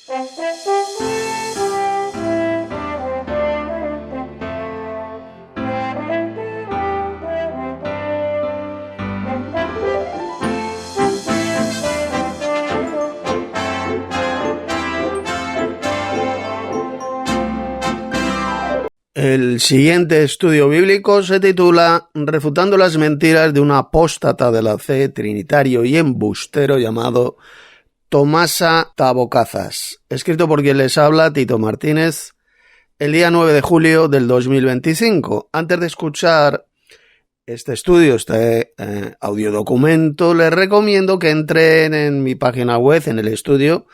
El siguiente estudio bíblico se titula Refutando las mentiras de un apóstata de la fe, trinitario y embustero llamado Tomasa Tabocazas, escrito por quien les habla, Tito Martínez, el día 9 de julio del 2025. Antes de escuchar este estudio, este audiodocumento, les recomiendo que entren en mi página web, en el estudio,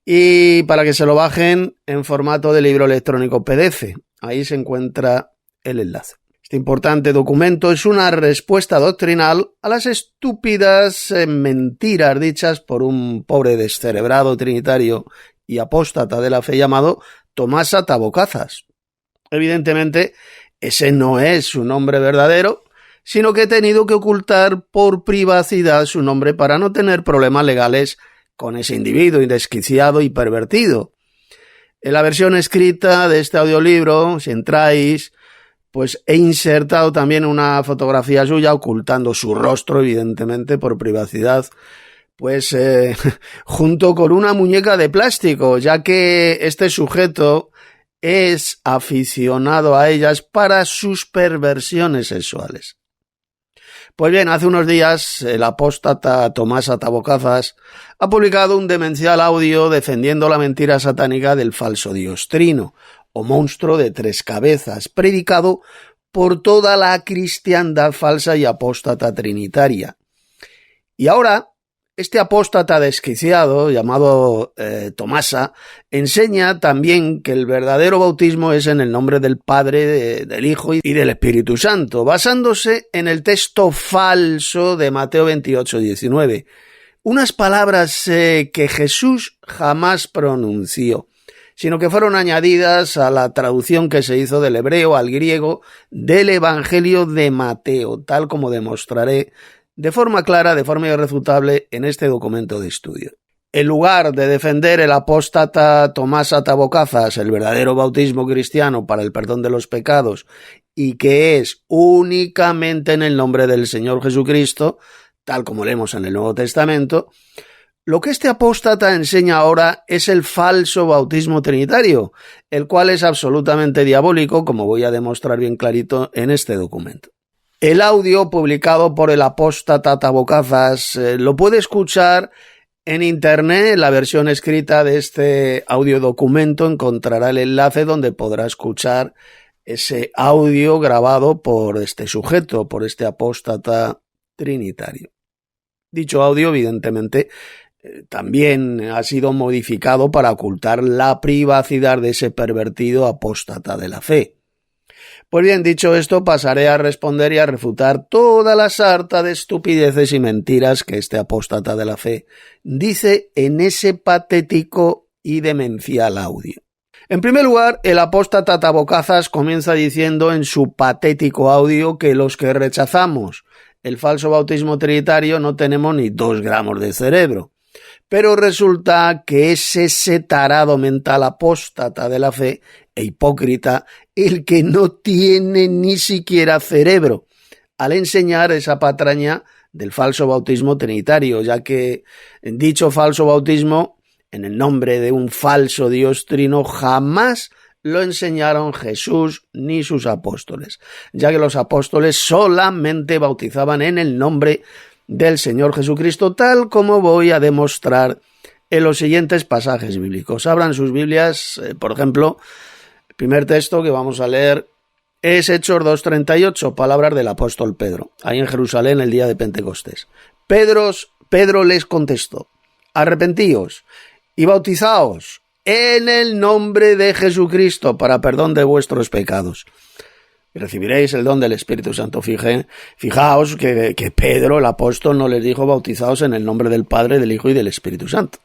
y para que se lo bajen en formato de libro electrónico PDF. Ahí se encuentra el enlace. Este importante documento es una respuesta doctrinal a las estúpidas mentiras dichas por un pobre descerebrado trinitario y apóstata de la fe llamado Tomasa Tabocazas. Evidentemente, ese no es su nombre verdadero, sino que he tenido que ocultar por privacidad su nombre para no tener problemas legales con ese individuo indesquiciado y pervertido. En la versión escrita de este audiolibro, si entráis, pues he insertado también una fotografía suya ocultando su rostro, evidentemente, por privacidad, pues junto con una muñeca de plástico, ya que este sujeto es aficionado a ellas para sus perversiones sexuales. Pues bien, hace unos días el apóstata Tomasa Tabocazas ha publicado un demencial audio defendiendo la mentira satánica del falso dios Trino, o monstruo de tres cabezas, predicado por toda la cristiandad falsa y apóstata trinitaria. Y ahora, este apóstata desquiciado, llamado Tomasa, enseña también que el verdadero bautismo es en el nombre del Padre, del Hijo y del Espíritu Santo, basándose en el texto falso de Mateo 28:19. Unas palabras que Jesús jamás pronunció, sino que fueron añadidas a la traducción que se hizo del hebreo al griego del Evangelio de Mateo, tal como demostraré de forma clara, de forma irrefutable, en este documento de estudio. En lugar de defender el apóstata Tomasa Tabocazas, el verdadero bautismo cristiano para el perdón de los pecados, y que es únicamente en el nombre del Señor Jesucristo, tal como leemos en el Nuevo Testamento, lo que este apóstata enseña ahora es el falso bautismo trinitario, el cual es absolutamente diabólico, como voy a demostrar bien clarito en este documento. El audio publicado por el apóstata Tabocazas lo puede escuchar en internet. En la versión escrita de este audiodocumento encontrará el enlace donde podrá escuchar ese audio grabado por este sujeto, por este apóstata trinitario. Dicho audio, evidentemente, también ha sido modificado para ocultar la privacidad de ese pervertido apóstata de la fe. Pues bien, dicho esto, pasaré a responder y a refutar toda la sarta de estupideces y mentiras que este apóstata de la fe dice en ese patético y demencial audio. En primer lugar, el apóstata Tabocazas comienza diciendo en su patético audio que los que rechazamos el falso bautismo trinitario no tenemos ni 2 gramos de cerebro. Pero resulta que es ese tarado mental apóstata de la fe e hipócrita el que no tiene ni siquiera cerebro al enseñar esa patraña del falso bautismo trinitario, ya que dicho falso bautismo, en el nombre de un falso Dios trino, jamás lo enseñaron Jesús ni sus apóstoles, ya que los apóstoles solamente bautizaban en el nombre del Señor Jesucristo, tal como voy a demostrar en los siguientes pasajes bíblicos. Abran sus Biblias, por ejemplo, el primer texto que vamos a leer es Hechos 2:38, palabras del apóstol Pedro, ahí en Jerusalén el día de Pentecostés. Pedro les contestó: arrepentíos y bautizaos en el nombre de Jesucristo para perdón de vuestros pecados. Y recibiréis el don del Espíritu Santo. Fijaos que Pedro, el apóstol, no les dijo bautizados en el nombre del Padre, del Hijo y del Espíritu Santo.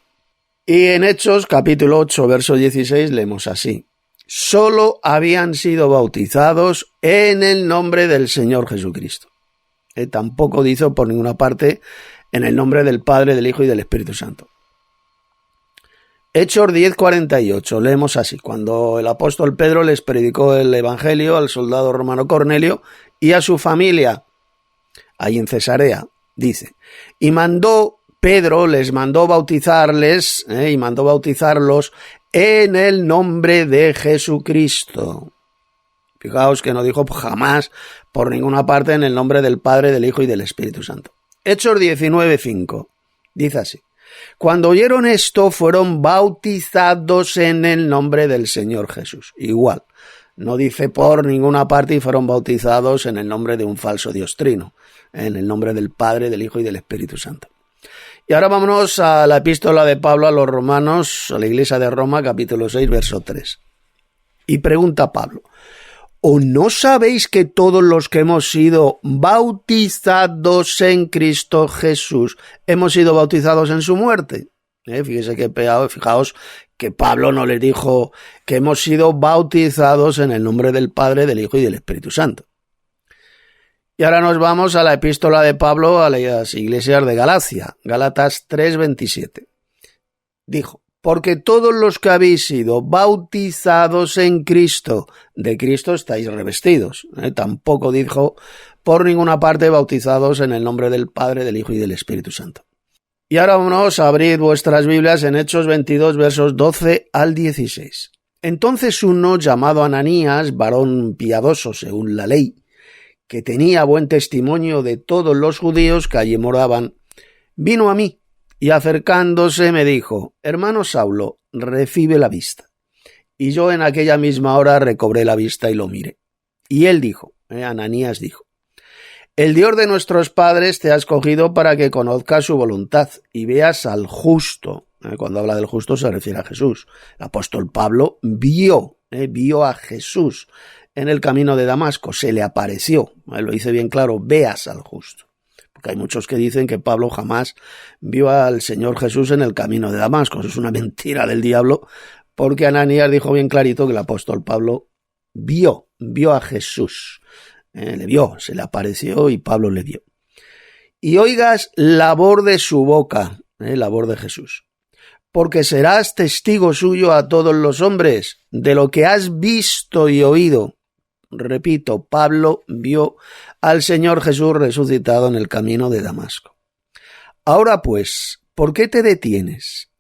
Y en Hechos, capítulo 8, verso 16, leemos así: solo habían sido bautizados en el nombre del Señor Jesucristo. Tampoco dice por ninguna parte en el nombre del Padre, del Hijo y del Espíritu Santo. Hechos 10:48, leemos así: cuando el apóstol Pedro les predicó el evangelio al soldado romano Cornelio y a su familia, ahí en Cesarea, dice, y Pedro les mandó bautizarles, y mandó bautizarlos en el nombre de Jesucristo. Fijaos que no dijo jamás por ninguna parte en el nombre del Padre, del Hijo y del Espíritu Santo. Hechos 19:5, dice así: cuando oyeron esto, fueron bautizados en el nombre del Señor Jesús. Igual, no dice por ninguna parte y fueron bautizados en el nombre de un falso Dios trino, en el nombre del Padre, del Hijo y del Espíritu Santo. Y ahora vámonos a la epístola de Pablo a los romanos, a la iglesia de Roma, capítulo 6, verso 3. Y pregunta Pablo: ¿o no sabéis que todos los que hemos sido bautizados en Cristo Jesús hemos sido bautizados en su muerte? Fijaos que Pablo no les dijo que hemos sido bautizados en el nombre del Padre, del Hijo y del Espíritu Santo. Y ahora nos vamos a la epístola de Pablo a las iglesias de Galacia, Gálatas 3:27. Dijo: porque todos los que habéis sido bautizados en Cristo, de Cristo estáis revestidos. Tampoco dijo por ninguna parte bautizados en el nombre del Padre, del Hijo y del Espíritu Santo. Y ahora vámonos a abrir vuestras Biblias en Hechos 22, versos 12 al 16. Entonces uno llamado Ananías, varón piadoso según la ley, que tenía buen testimonio de todos los judíos que allí moraban, vino a mí y acercándose me dijo: hermano Saulo, recibe la vista. Y yo en aquella misma hora recobré la vista y lo miré. Y él dijo, Ananías dijo: el Dios de nuestros padres te ha escogido para que conozcas su voluntad y veas al justo. Cuando habla del justo se refiere a Jesús. El apóstol Pablo vio a Jesús en el camino de Damasco, se le apareció. Lo dice bien claro: veas al justo. Porque hay muchos que dicen que Pablo jamás vio al Señor Jesús en el camino de Damasco. Eso es una mentira del diablo, porque Ananías dijo bien clarito que el apóstol Pablo vio a Jesús. Le vio, se le apareció y Pablo le vio. Y oigas labor de su boca, labor de Jesús, porque serás testigo suyo a todos los hombres de lo que has visto y oído. Repito, Pablo vio al Señor Jesús resucitado en el camino de Damasco. Ahora pues, ¿por qué te detienes?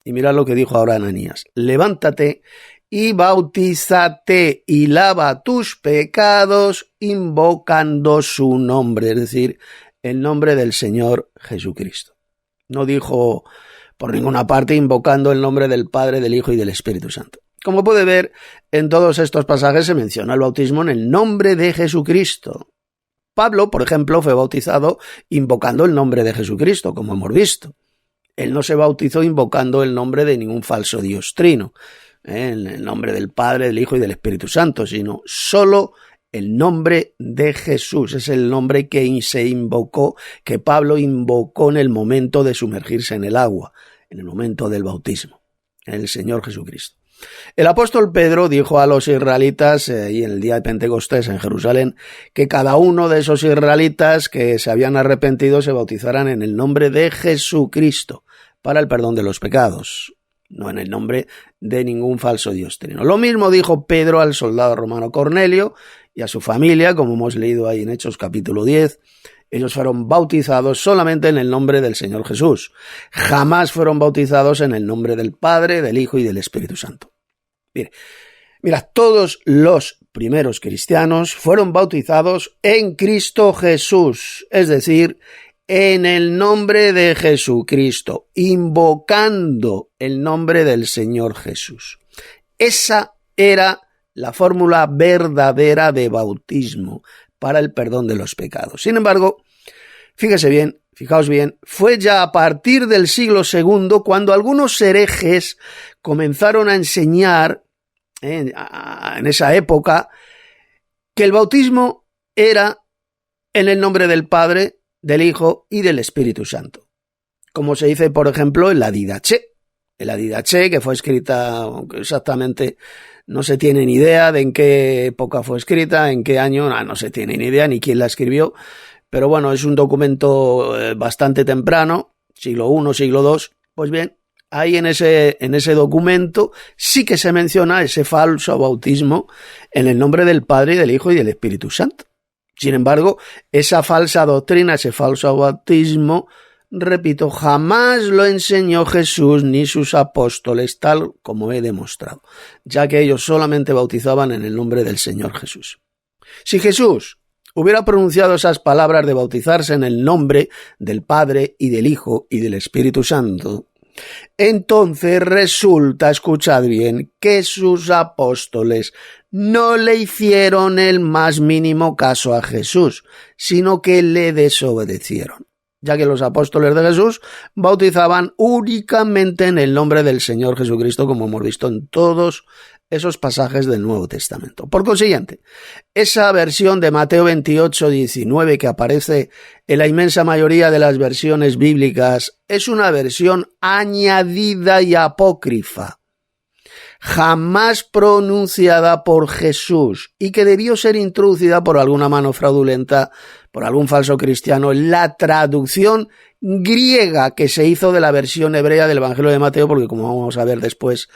Y mira lo que dijo ahora Ananías: levántate y bautízate y lava tus pecados invocando su nombre, es decir, el nombre del Señor Jesucristo. No dijo por ninguna parte invocando el nombre del Padre, del Hijo y del Espíritu Santo. Como puede ver, en todos estos pasajes se menciona el bautismo en el nombre de Jesucristo. Pablo, por ejemplo, fue bautizado invocando el nombre de Jesucristo, como hemos visto. Él no se bautizó invocando el nombre de ningún falso Dios trino, en el nombre del Padre, del Hijo y del Espíritu Santo, sino solo el nombre de Jesús. Es el nombre que se invocó, que Pablo invocó en el momento de sumergirse en el agua, en el momento del bautismo, el Señor Jesucristo. El apóstol Pedro dijo a los israelitas y en el día de Pentecostés en Jerusalén que cada uno de esos israelitas que se habían arrepentido se bautizaran en el nombre de Jesucristo para el perdón de los pecados, no en el nombre de ningún falso dios trino. Lo mismo dijo Pedro al soldado romano Cornelio y a su familia, como hemos leído ahí en Hechos capítulo 10. Ellos fueron bautizados solamente en el nombre del Señor Jesús. Jamás fueron bautizados en el nombre del Padre, del Hijo y del Espíritu Santo. Mira, todos los primeros cristianos fueron bautizados en Cristo Jesús, es decir, en el nombre de Jesucristo, invocando el nombre del Señor Jesús. Esa era la fórmula verdadera de bautismo para el perdón de los pecados. Sin embargo, fijaos bien, fue ya a partir del siglo II cuando algunos herejes comenzaron a enseñar en esa época que el bautismo era en el nombre del Padre, del Hijo y del Espíritu Santo. Como se dice, por ejemplo, en la Didache. En la Didache, que fue escrita, aunque exactamente no se tiene ni idea de en qué época fue escrita, en qué año, no se tiene ni idea ni quién la escribió, pero bueno, es un documento bastante temprano, siglo I, siglo II. Pues bien, Ahí en ese documento sí que se menciona ese falso bautismo en el nombre del Padre, y del Hijo y del Espíritu Santo. Sin embargo, esa falsa doctrina, ese falso bautismo, repito, jamás lo enseñó Jesús ni sus apóstoles, tal como he demostrado, ya que ellos solamente bautizaban en el nombre del Señor Jesús. Si Jesús hubiera pronunciado esas palabras de bautizarse en el nombre del Padre y del Hijo y del Espíritu Santo, entonces resulta, escuchad bien, que sus apóstoles no le hicieron el más mínimo caso a Jesús, sino que le desobedecieron, ya que los apóstoles de Jesús bautizaban únicamente en el nombre del Señor Jesucristo, como hemos visto en todos esos pasajes del Nuevo Testamento. Por consiguiente, esa versión de Mateo 28, 19 que aparece en la inmensa mayoría de las versiones bíblicas es una versión añadida y apócrifa, jamás pronunciada por Jesús y que debió ser introducida por alguna mano fraudulenta, por algún falso cristiano, en la traducción griega que se hizo de la versión hebrea del Evangelio de Mateo, porque como vamos a ver después,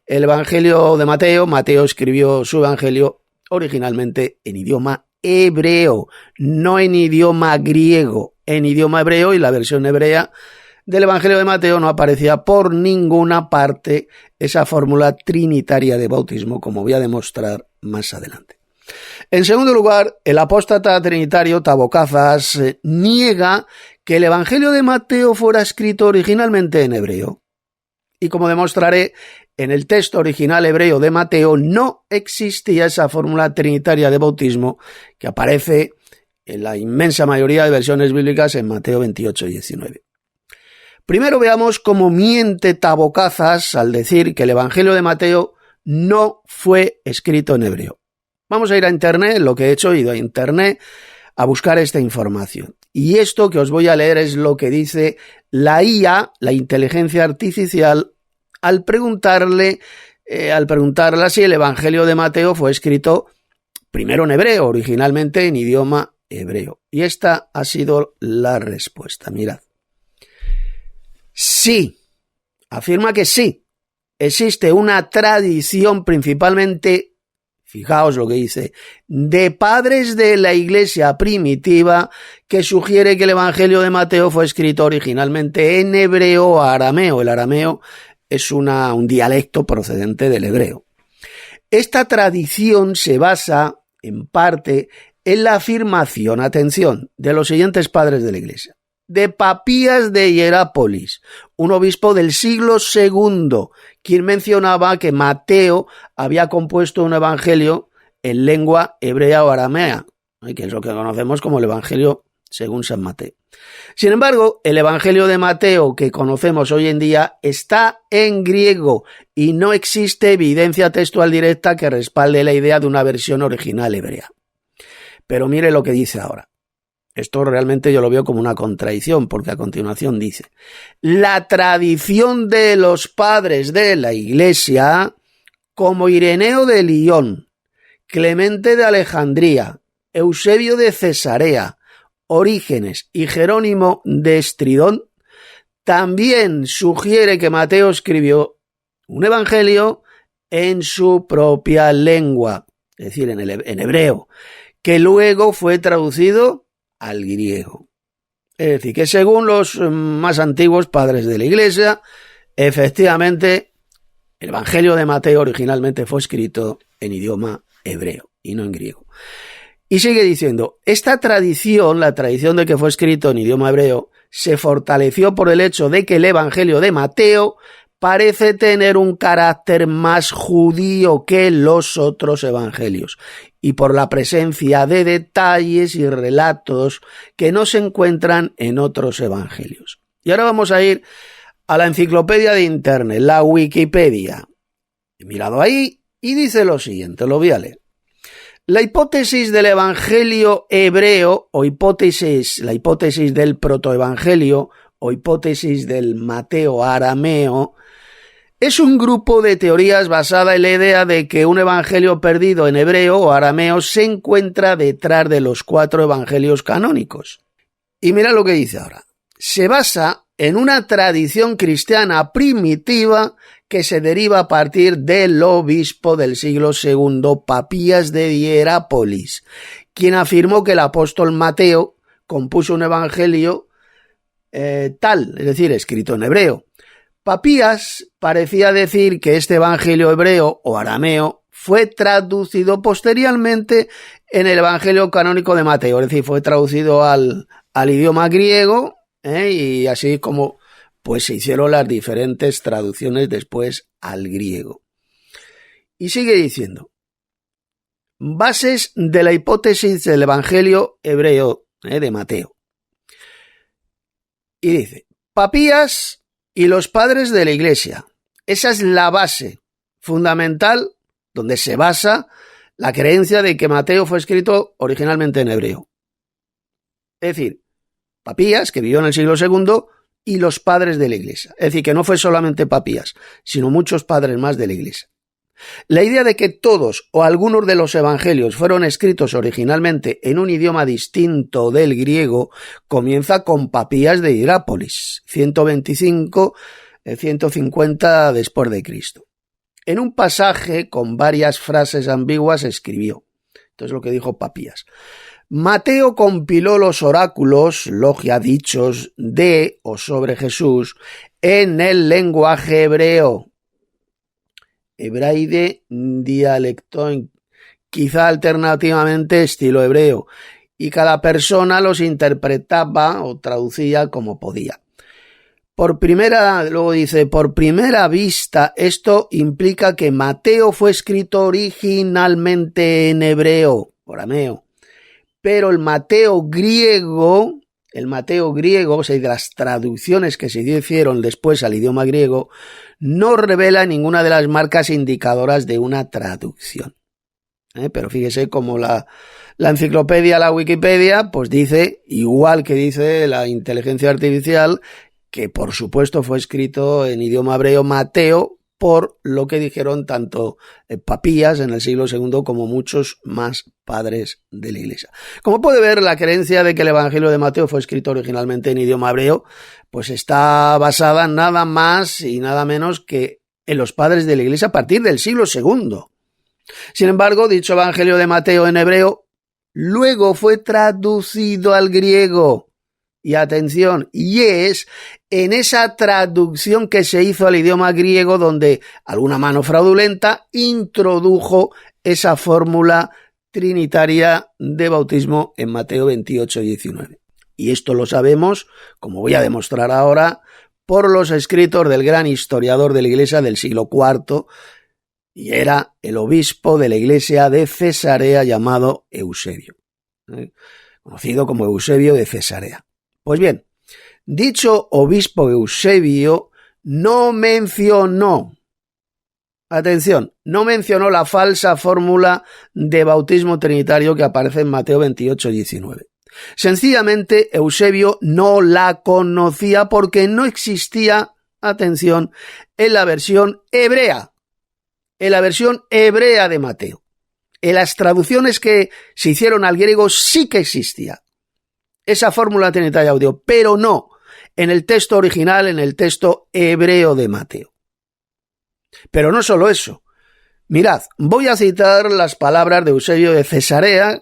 el Evangelio de Mateo escribió su Evangelio originalmente en idioma hebreo, no en idioma griego, en idioma hebreo, y la versión hebrea del Evangelio de Mateo no aparecía por ninguna parte esa fórmula trinitaria de bautismo, como voy a demostrar más adelante. En segundo lugar, el apóstata trinitario Tabocazas niega que el Evangelio de Mateo fuera escrito originalmente en hebreo. Y como demostraré, en el texto original hebreo de Mateo no existía esa fórmula trinitaria de bautismo que aparece en la inmensa mayoría de versiones bíblicas en Mateo 28, 19. Primero veamos cómo miente Tabocazas al decir que el Evangelio de Mateo no fue escrito en hebreo. Vamos a ir a internet, lo que he hecho, he ido a internet a buscar esta información. Y esto que os voy a leer es lo que dice la IA, la inteligencia artificial, al preguntarle si el Evangelio de Mateo fue escrito primero en hebreo, originalmente en idioma hebreo. Y esta ha sido la respuesta. Mirad. Sí, afirma que sí. Existe una tradición principalmente, fijaos lo que dice, de padres de la iglesia primitiva que sugiere que el Evangelio de Mateo fue escrito originalmente en hebreo o arameo. El arameo es un dialecto procedente del hebreo. Esta tradición se basa, en parte, en la afirmación, atención, de los siguientes padres de la iglesia. De Papías de Hierápolis, un obispo del siglo II, quien mencionaba que Mateo había compuesto un evangelio en lengua hebrea o aramea, que es lo que conocemos como el Evangelio según San Mateo. Sin embargo, el Evangelio de Mateo que conocemos hoy en día está en griego y no existe evidencia textual directa que respalde la idea de una versión original hebrea. Pero mire lo que dice ahora. Esto realmente yo lo veo como una contradicción, porque a continuación dice: la tradición de los padres de la Iglesia, como Ireneo de Lyon, Clemente de Alejandría, Eusebio de Cesarea, Orígenes y Jerónimo de Estridón, también sugiere que Mateo escribió un evangelio en su propia lengua, es decir, en hebreo, que luego fue traducido al griego. Es decir, que según los más antiguos padres de la Iglesia, efectivamente, el Evangelio de Mateo originalmente fue escrito en idioma hebreo y no en griego. Y sigue diciendo, esta tradición, la tradición de que fue escrito en idioma hebreo, se fortaleció por el hecho de que el Evangelio de Mateo parece tener un carácter más judío que los otros evangelios, y por la presencia de detalles y relatos que no se encuentran en otros evangelios. Y ahora vamos a ir a la enciclopedia de Internet, la Wikipedia. He mirado ahí y dice lo siguiente, lo voy a leer. La hipótesis del evangelio hebreo, o la hipótesis del protoevangelio, o hipótesis del Mateo arameo, es un grupo de teorías basada en la idea de que un evangelio perdido en hebreo o arameo se encuentra detrás de los 4 evangelios canónicos. Y mira lo que dice ahora. Se basa en una tradición cristiana primitiva que se deriva a partir del obispo del siglo II, Papías de Hierápolis, quien afirmó que el apóstol Mateo compuso un evangelio tal, es decir, escrito en hebreo. Papías parecía decir que este evangelio hebreo o arameo fue traducido posteriormente en el evangelio canónico de Mateo, es decir, fue traducido al idioma griego, y así como pues se hicieron las diferentes traducciones después al griego. Y sigue diciendo, bases de la hipótesis del evangelio hebreo de Mateo. Y dice, Papías y los padres de la Iglesia. Esa es la base fundamental donde se basa la creencia de que Mateo fue escrito originalmente en hebreo. Es decir, Papías, que vivió en el siglo II, y los padres de la Iglesia. Es decir, que no fue solamente Papías, sino muchos padres más de la Iglesia. La idea de que todos o algunos de los evangelios fueron escritos originalmente en un idioma distinto del griego comienza con Papías de Hierápolis, 125-150 después de Cristo. En un pasaje con varias frases ambiguas escribió, esto es lo que dijo Papías, Mateo compiló los oráculos, logia, dichos de o sobre Jesús en el lenguaje hebreo, hebraide dialectón, quizá alternativamente estilo hebreo, y cada persona los interpretaba o traducía como podía. Luego dice, por primera vista, esto implica que Mateo fue escrito originalmente en hebreo, arameo, pero el Mateo griego, o sea, de las traducciones que se hicieron después al idioma griego, no revela ninguna de las marcas indicadoras de una traducción. Pero fíjese cómo la enciclopedia, la Wikipedia, pues dice, igual que dice la inteligencia artificial, que por supuesto fue escrito en idioma hebreo Mateo, por lo que dijeron tanto Papías en el siglo II como muchos más padres de la Iglesia. Como puede ver, la creencia de que el Evangelio de Mateo fue escrito originalmente en idioma hebreo, pues está basada nada más y nada menos que en los padres de la Iglesia a partir del siglo II. Sin embargo, dicho Evangelio de Mateo en hebreo luego fue traducido al griego. Y atención, y es en esa traducción que se hizo al idioma griego donde alguna mano fraudulenta introdujo esa fórmula trinitaria de bautismo en Mateo 28-19. Y esto lo sabemos, como voy a demostrar ahora, por los escritos del gran historiador de la Iglesia del siglo IV, y era el obispo de la Iglesia de Cesarea llamado Eusebio, conocido como Eusebio de Cesarea. Pues bien, dicho obispo Eusebio no mencionó la falsa fórmula de bautismo trinitario que aparece en Mateo 28-19. Sencillamente, Eusebio no la conocía porque no existía, atención, en la versión hebrea de Mateo. En las traducciones que se hicieron al griego sí que existía esa fórmula trinitaria audio, pero no en el texto original, en el texto hebreo de Mateo. Pero no solo eso. Mirad, voy a citar las palabras de Eusebio de Cesarea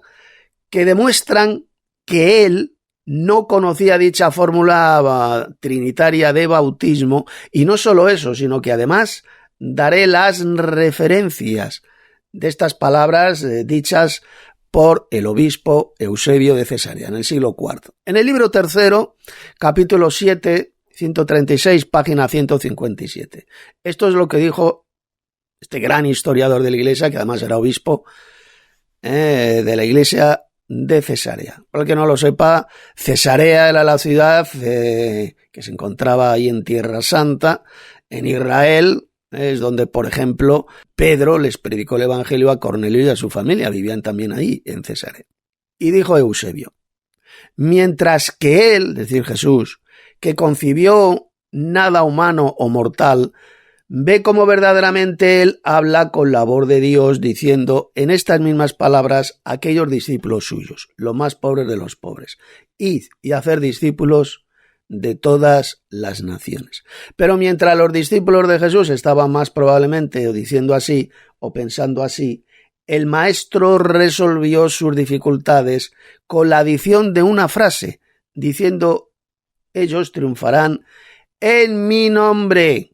que demuestran que él no conocía dicha fórmula trinitaria de bautismo, y no solo eso, sino que además daré las referencias de estas palabras dichas por el obispo Eusebio de Cesarea en el siglo IV. En el libro tercero, capítulo 7, 136, página 157. Esto es lo que dijo este gran historiador de la Iglesia, que además era obispo de la Iglesia de Cesarea. Para el que no lo sepa, Cesarea era la ciudad que se encontraba ahí en Tierra Santa, en Israel. Es donde, por ejemplo, Pedro les predicó el Evangelio a Cornelio y a su familia, vivían también ahí en Cesarea. Y dijo Eusebio, mientras que él, es decir, Jesús, que concibió nada humano o mortal, ve cómo verdaderamente él habla con la voz de Dios, diciendo en estas mismas palabras a aquellos discípulos suyos, los más pobres de los pobres, id y hacer discípulos de todas las naciones. Pero mientras los discípulos de Jesús estaban más probablemente o diciendo así o pensando así, el maestro resolvió sus dificultades con la adición de una frase, diciendo: ellos triunfarán en mi nombre.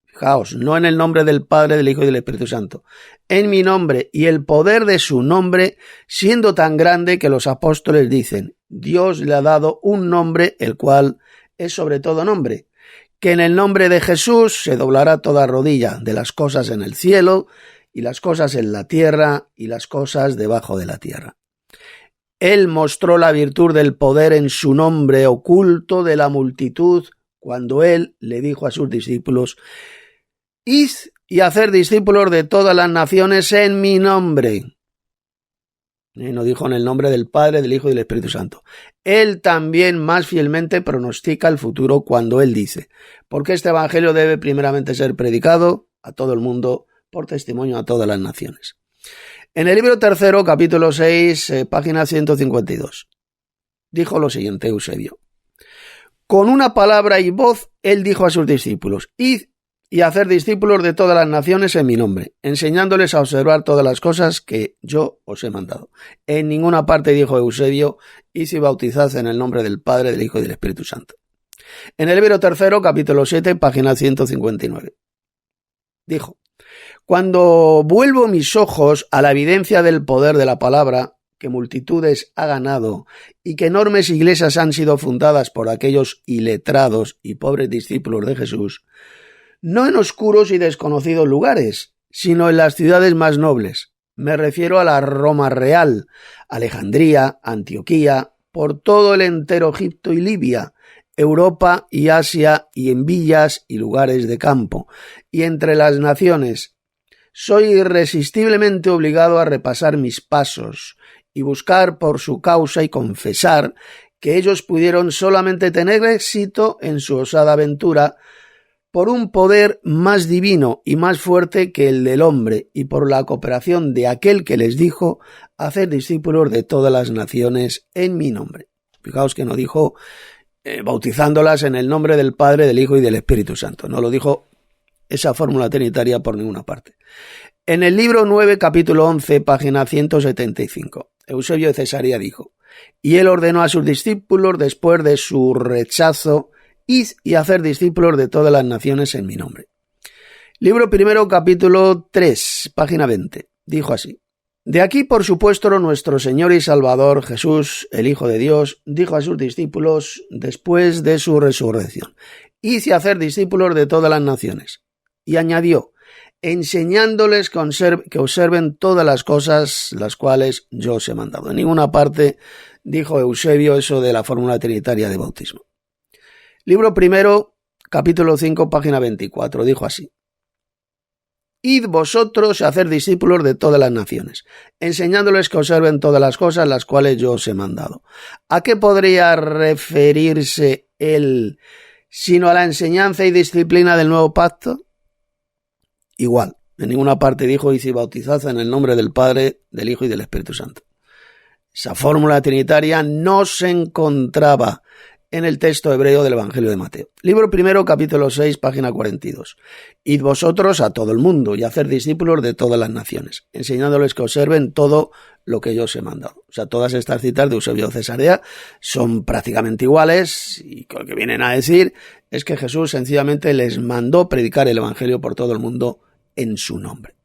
Fijaos, no en el nombre del Padre, del Hijo y del Espíritu Santo. En mi nombre, y el poder de su nombre, siendo tan grande que los apóstoles dicen: Dios le ha dado un nombre, el cual es sobre todo nombre, que en el nombre de Jesús se doblará toda rodilla de las cosas en el cielo, y las cosas en la tierra, y las cosas debajo de la tierra. Él mostró la virtud del poder en su nombre oculto de la multitud, cuando él le dijo a sus discípulos: id y hacer discípulos de todas las naciones en mi nombre. Y no dijo en el nombre del Padre, del Hijo y del Espíritu Santo. Él también más fielmente pronostica el futuro cuando él dice: porque este evangelio debe primeramente ser predicado a todo el mundo por testimonio a todas las naciones. En el libro tercero, capítulo 6, página 152, dijo lo siguiente Eusebio: con una palabra y voz, él dijo a sus discípulos: id y hacer discípulos de todas las naciones en mi nombre, enseñándoles a observar todas las cosas que yo os he mandado. En ninguna parte dijo Eusebio: id y bautizad en el nombre del Padre, del Hijo y del Espíritu Santo. En el libro tercero, capítulo 7, página 159, dijo: cuando vuelvo mis ojos a la evidencia del poder de la palabra, que multitudes ha ganado y que enormes iglesias han sido fundadas por aquellos iletrados y pobres discípulos de Jesús, no en oscuros y desconocidos lugares, sino en las ciudades más nobles. Me refiero a la Roma real, Alejandría, Antioquía, por todo el entero Egipto y Libia, Europa y Asia, y en villas y lugares de campo, y entre las naciones. Soy irresistiblemente obligado a repasar mis pasos y buscar por su causa y confesar que ellos pudieron solamente tener éxito en su osada aventura por un poder más divino y más fuerte que el del hombre, y por la cooperación de aquel que les dijo: hacer discípulos de todas las naciones en mi nombre. Fijaos que no dijo bautizándolas en el nombre del Padre, del Hijo y del Espíritu Santo. No lo dijo esa fórmula trinitaria por ninguna parte. En el libro 9, capítulo 11, página 175, Eusebio de Cesarea dijo: y él ordenó a sus discípulos, después de su rechazo: id y hacer discípulos de todas las naciones en mi nombre. Libro primero, capítulo 3, página 20, dijo así: de aquí, por supuesto, nuestro Señor y Salvador Jesús, el Hijo de Dios, dijo a sus discípulos después de su resurrección: id y hacer discípulos de todas las naciones. Y añadió: enseñándoles que observen todas las cosas las cuales yo os he mandado. En ninguna parte dijo Eusebio eso de la fórmula trinitaria de bautismo. Libro primero, capítulo 5, página 24, dijo así: id vosotros a hacer discípulos de todas las naciones, enseñándoles que observen todas las cosas las cuales yo os he mandado. ¿A qué podría referirse él sino a la enseñanza y disciplina del nuevo pacto? Igual, en ninguna parte dijo: id y bautizad en el nombre del Padre, del Hijo y del Espíritu Santo. Esa fórmula trinitaria no se encontraba en el texto hebreo del Evangelio de Mateo. Libro primero, capítulo 6, página 42. Id vosotros a todo el mundo y hacer discípulos de todas las naciones, enseñándoles que observen todo lo que yo os he mandado. O sea, todas estas citas de Eusebio de Cesarea son prácticamente iguales, y lo que vienen a decir es que Jesús sencillamente les mandó predicar el Evangelio por todo el mundo en su nombre.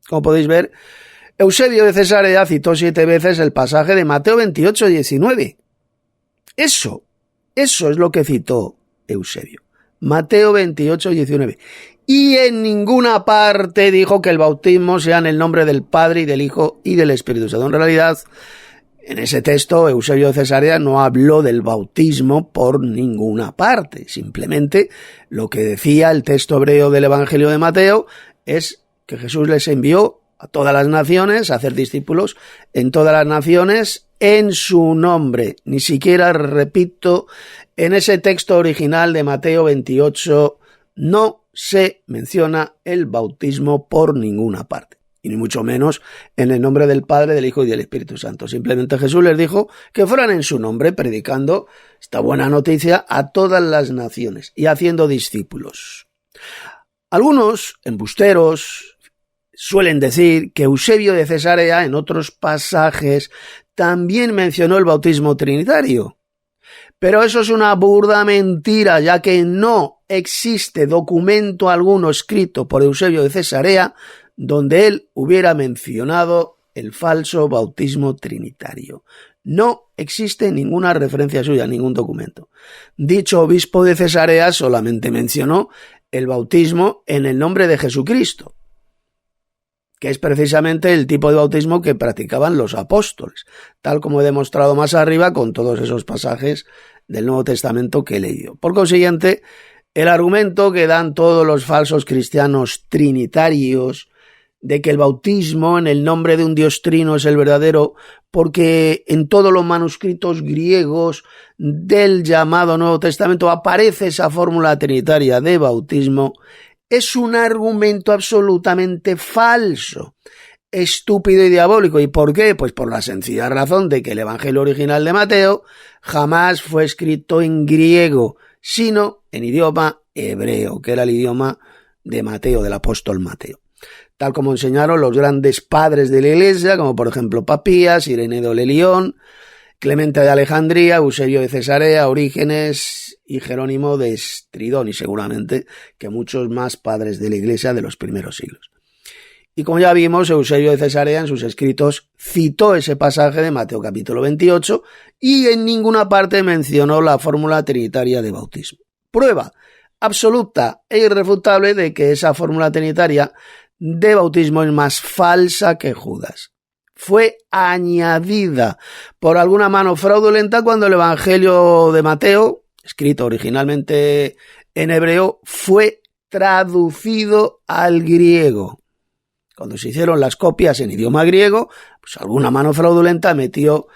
Como podéis ver, Eusebio de Cesarea citó 7 veces el pasaje de Mateo 28, 19. Eso es lo que citó Eusebio. Mateo 28, 19. Y en ninguna parte dijo que el bautismo sea en el nombre del Padre y del Hijo y del Espíritu Santo. En realidad, en ese texto, Eusebio de Cesarea no habló del bautismo por ninguna parte. Simplemente lo que decía el texto hebreo del Evangelio de Mateo es que Jesús les envió a todas las naciones a hacer discípulos en todas las naciones en su nombre. Ni siquiera, repito, en ese texto original de Mateo 28 no se menciona el bautismo por ninguna parte. y ni mucho menos en el nombre del Padre, del Hijo y del Espíritu Santo. Simplemente Jesús les dijo que fueran en su nombre, predicando esta buena noticia a todas las naciones y haciendo discípulos. Algunos embusteros suelen decir que Eusebio de Cesarea en otros pasajes también mencionó el bautismo trinitario. Pero eso es una burda mentira, ya que no existe documento alguno escrito por Eusebio de Cesarea donde él hubiera mencionado el falso bautismo trinitario. No existe ninguna referencia suya, ningún documento. Dicho obispo de Cesarea solamente mencionó el bautismo en el nombre de Jesucristo, que es precisamente el tipo de bautismo que practicaban los apóstoles, tal como he demostrado más arriba con todos esos pasajes del Nuevo Testamento que he leído. Por consiguiente, el argumento que dan todos los falsos cristianos trinitarios de que el bautismo en el nombre de un Dios trino es el verdadero, porque en todos los manuscritos griegos del llamado Nuevo Testamento aparece esa fórmula trinitaria de bautismo, es un argumento absolutamente falso, estúpido y diabólico. ¿Y por qué? Pues por la sencilla razón de que el Evangelio original de Mateo jamás fue escrito en griego, sino en idioma hebreo, que era el idioma de Mateo, del apóstol Mateo. Tal como enseñaron los grandes padres de la Iglesia, como por ejemplo Papías, Ireneo de León, Clemente de Alejandría, Eusebio de Cesarea, Orígenes y Jerónimo de Estridón, y seguramente que muchos más padres de la Iglesia de los primeros siglos. Y como ya vimos, Eusebio de Cesarea en sus escritos citó ese pasaje de Mateo capítulo 28 y en ninguna parte mencionó la fórmula trinitaria de bautismo. Prueba absoluta e irrefutable de que esa fórmula trinitaria de bautismo es más falsa que Judas. Fue añadida por alguna mano fraudulenta cuando el Evangelio de Mateo, escrito originalmente en hebreo, fue traducido al griego. Cuando se hicieron las copias en idioma griego, pues alguna mano fraudulenta metió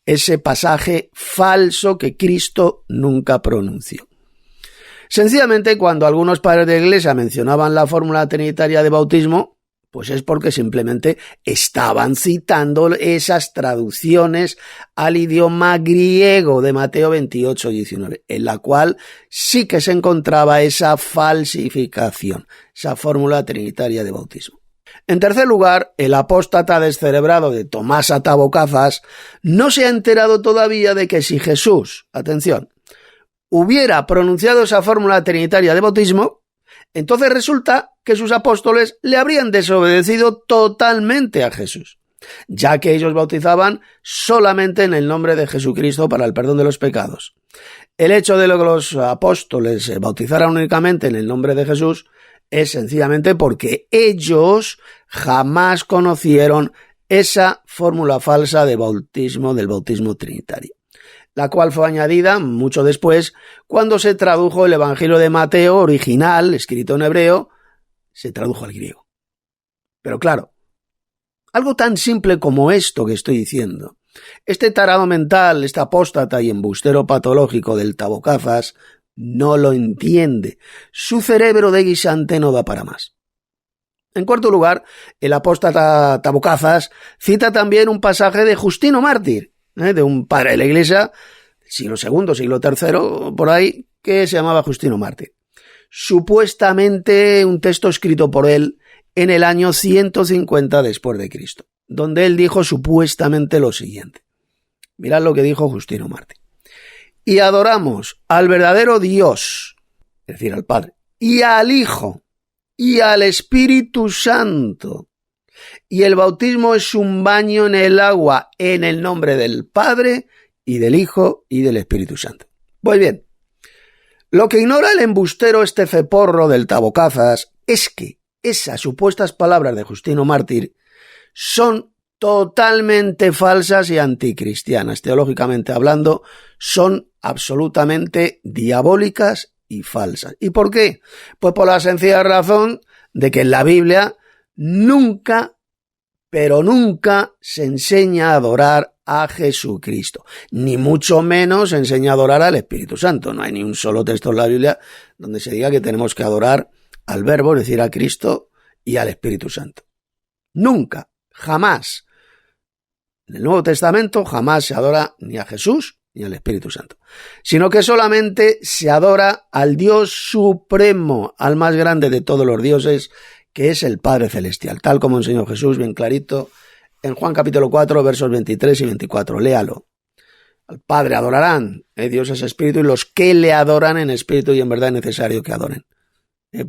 ese pasaje falso que Cristo nunca pronunció. Sencillamente, cuando algunos padres de la Iglesia mencionaban la fórmula trinitaria de bautismo, pues es porque simplemente estaban citando esas traducciones al idioma griego de Mateo 28:19, en la cual sí que se encontraba esa falsificación, esa fórmula trinitaria de bautismo. En tercer lugar, el apóstata descerebrado de Tomás Atabocazas no se ha enterado todavía de que si Jesús, atención, hubiera pronunciado esa fórmula trinitaria de bautismo, entonces resulta que sus apóstoles le habrían desobedecido totalmente a Jesús, ya que ellos bautizaban solamente en el nombre de Jesucristo para el perdón de los pecados. El hecho de que los apóstoles bautizaran únicamente en el nombre de Jesús es sencillamente porque ellos jamás conocieron esa fórmula falsa de bautismo, del bautismo trinitario, la cual fue añadida mucho después cuando se tradujo el Evangelio de Mateo original, escrito en hebreo, se tradujo al griego. Pero claro, algo tan simple como esto que estoy diciendo, este tarado mental, este apóstata y embustero patológico del Tabocazas, no lo entiende. Su cerebro de guisante no da para más. En cuarto lugar, el apóstata Tabocazas cita también un pasaje de Justino Mártir, de un padre de la Iglesia, siglo II, siglo III, por ahí, que se llamaba Justino Mártir. Supuestamente un texto escrito por él en el año 150 después de Cristo, donde él dijo supuestamente lo siguiente. Mirad lo que dijo Justino Mártir. Y adoramos al verdadero Dios, es decir, al Padre, y al Hijo, y al Espíritu Santo. Y el bautismo es un baño en el agua en el nombre del Padre y del Hijo y del Espíritu Santo. Pues bien, lo que ignora el embustero este ceporro del Tabocazas es que esas supuestas palabras de Justino Mártir son totalmente falsas y anticristianas. Teológicamente hablando, son absolutamente diabólicas y falsas. ¿Y por qué? Pues por la sencilla razón de que en la Biblia nunca, pero nunca se enseña a adorar a Jesucristo, ni mucho menos se enseña a adorar al Espíritu Santo. No hay ni un solo texto en la Biblia donde se diga que tenemos que adorar al Verbo, es decir, a Cristo y al Espíritu Santo. Nunca, jamás. En el Nuevo Testamento jamás se adora ni a Jesús ni al Espíritu Santo, sino que solamente se adora al Dios supremo, al más grande de todos los dioses, que es el Padre Celestial, tal como enseñó Jesús bien clarito en Juan capítulo 4, versos 23 y 24. Léalo. Al Padre adorarán, Dios es espíritu, y los que le adoran en espíritu y en verdad es necesario que adoren.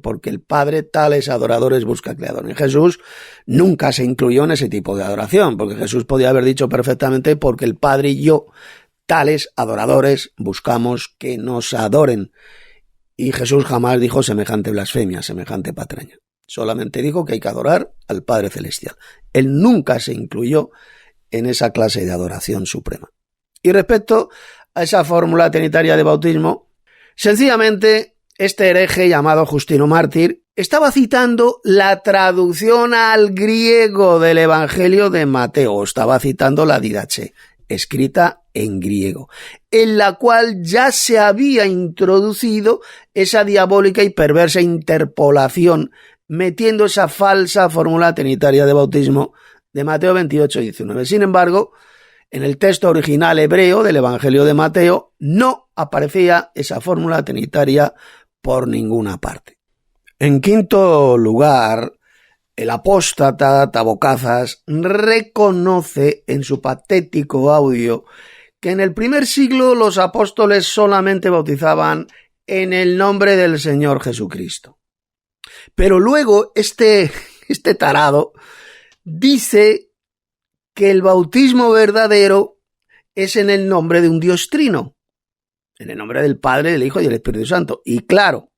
Porque el Padre tales adoradores busca que le adoren. Jesús nunca se incluyó en ese tipo de adoración, porque Jesús podía haber dicho perfectamente, porque el Padre y yo, tales adoradores, buscamos que nos adoren. Y Jesús jamás dijo semejante blasfemia, semejante patraña. Solamente dijo que hay que adorar al Padre Celestial. Él nunca se incluyó en esa clase de adoración suprema. Y respecto a esa fórmula trinitaria de bautismo, sencillamente este hereje llamado Justino Mártir estaba citando la traducción al griego del Evangelio de Mateo, estaba citando la Didache, escrita en griego, en la cual ya se había introducido esa diabólica y perversa interpolación, metiendo esa falsa fórmula trinitaria de bautismo de Mateo 28:19. Sin embargo, en el texto original hebreo del Evangelio de Mateo no aparecía esa fórmula trinitaria por ninguna parte. En quinto lugar, el apóstata Tabocazas reconoce en su patético audio que en el primer siglo los apóstoles solamente bautizaban en el nombre del Señor Jesucristo. Pero luego este tarado dice que el bautismo verdadero es en el nombre de un Dios trino, en el nombre del Padre, del Hijo y del Espíritu Santo. Y claro,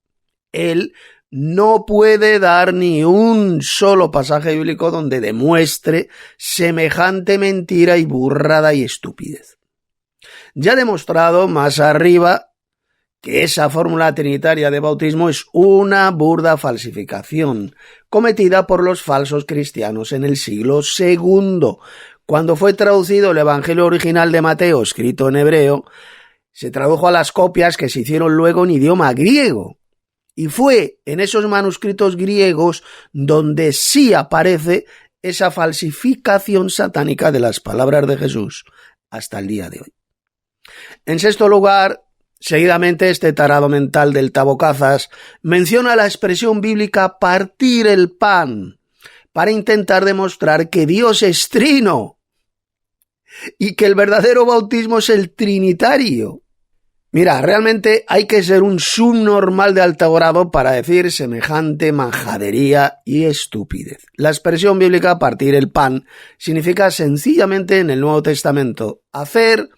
él no puede dar ni un solo pasaje bíblico donde demuestre semejante mentira y burrada y estupidez. Ya he demostrado más arriba que esa fórmula trinitaria de bautismo es una burda falsificación cometida por los falsos cristianos en el siglo II. Cuando fue traducido el Evangelio original de Mateo, escrito en hebreo, se tradujo a las copias que se hicieron luego en idioma griego. Y fue en esos manuscritos griegos donde sí aparece esa falsificación satánica de las palabras de Jesús hasta el día de hoy. En sexto lugar, seguidamente este tarado mental del Tabocazas menciona la expresión bíblica partir el pan para intentar demostrar que Dios es trino y que el verdadero bautismo es el trinitario. Mira, realmente hay que ser un subnormal de alto grado para decir semejante majadería y estupidez. La expresión bíblica partir el pan significa sencillamente en el Nuevo Testamento hacer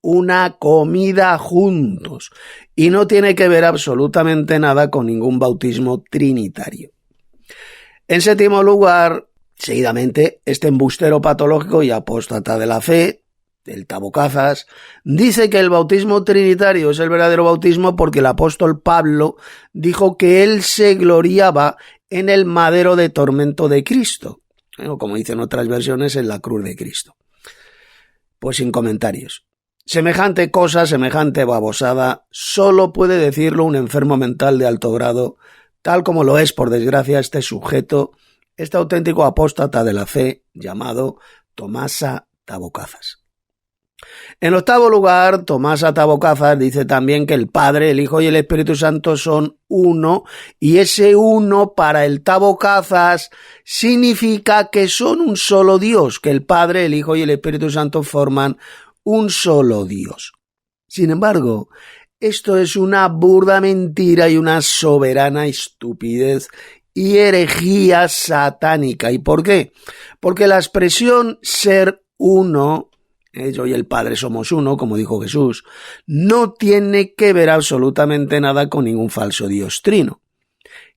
una comida juntos y no tiene que ver absolutamente nada con ningún bautismo trinitario. En séptimo lugar, seguidamente, este embustero patológico y apóstata de la fe, del Tabocazas, dice que el bautismo trinitario es el verdadero bautismo porque el apóstol Pablo dijo que él se gloriaba en el madero de tormento de Cristo, o como dicen otras versiones, en la cruz de Cristo. Pues sin comentarios. Semejante cosa, semejante babosada, solo puede decirlo un enfermo mental de alto grado, tal como lo es, por desgracia, este sujeto, este auténtico apóstata de la fe llamado Tomasa Tabocazas. En octavo lugar, Tomasa Tabocazas dice también que el Padre, el Hijo y el Espíritu Santo son uno, y ese uno para el Tabocazas significa que son un solo Dios, que el Padre, el Hijo y el Espíritu Santo forman un solo Dios. Sin embargo, esto es una burda mentira y una soberana estupidez y herejía satánica. ¿Y por qué? Porque la expresión ser uno, yo y el Padre somos uno, como dijo Jesús, no tiene que ver absolutamente nada con ningún falso Dios trino.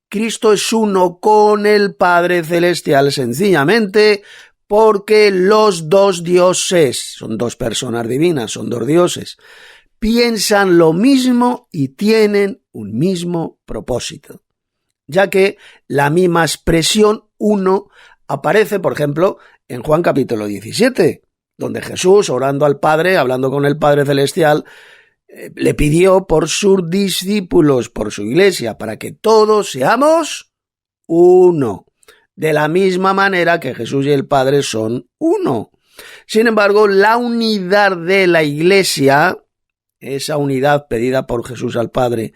Cristo es uno con el Padre Celestial sencillamente porque los dos dioses, son dos personas divinas, son dos dioses, piensan lo mismo y tienen un mismo propósito, ya que la misma expresión uno aparece, por ejemplo, en Juan capítulo 17, donde Jesús, orando al Padre, hablando con el Padre Celestial, le pidió por sus discípulos, por su iglesia, para que todos seamos uno. de la misma manera que Jesús y el Padre son uno. Sin embargo, la unidad de la Iglesia, esa unidad pedida por Jesús al Padre,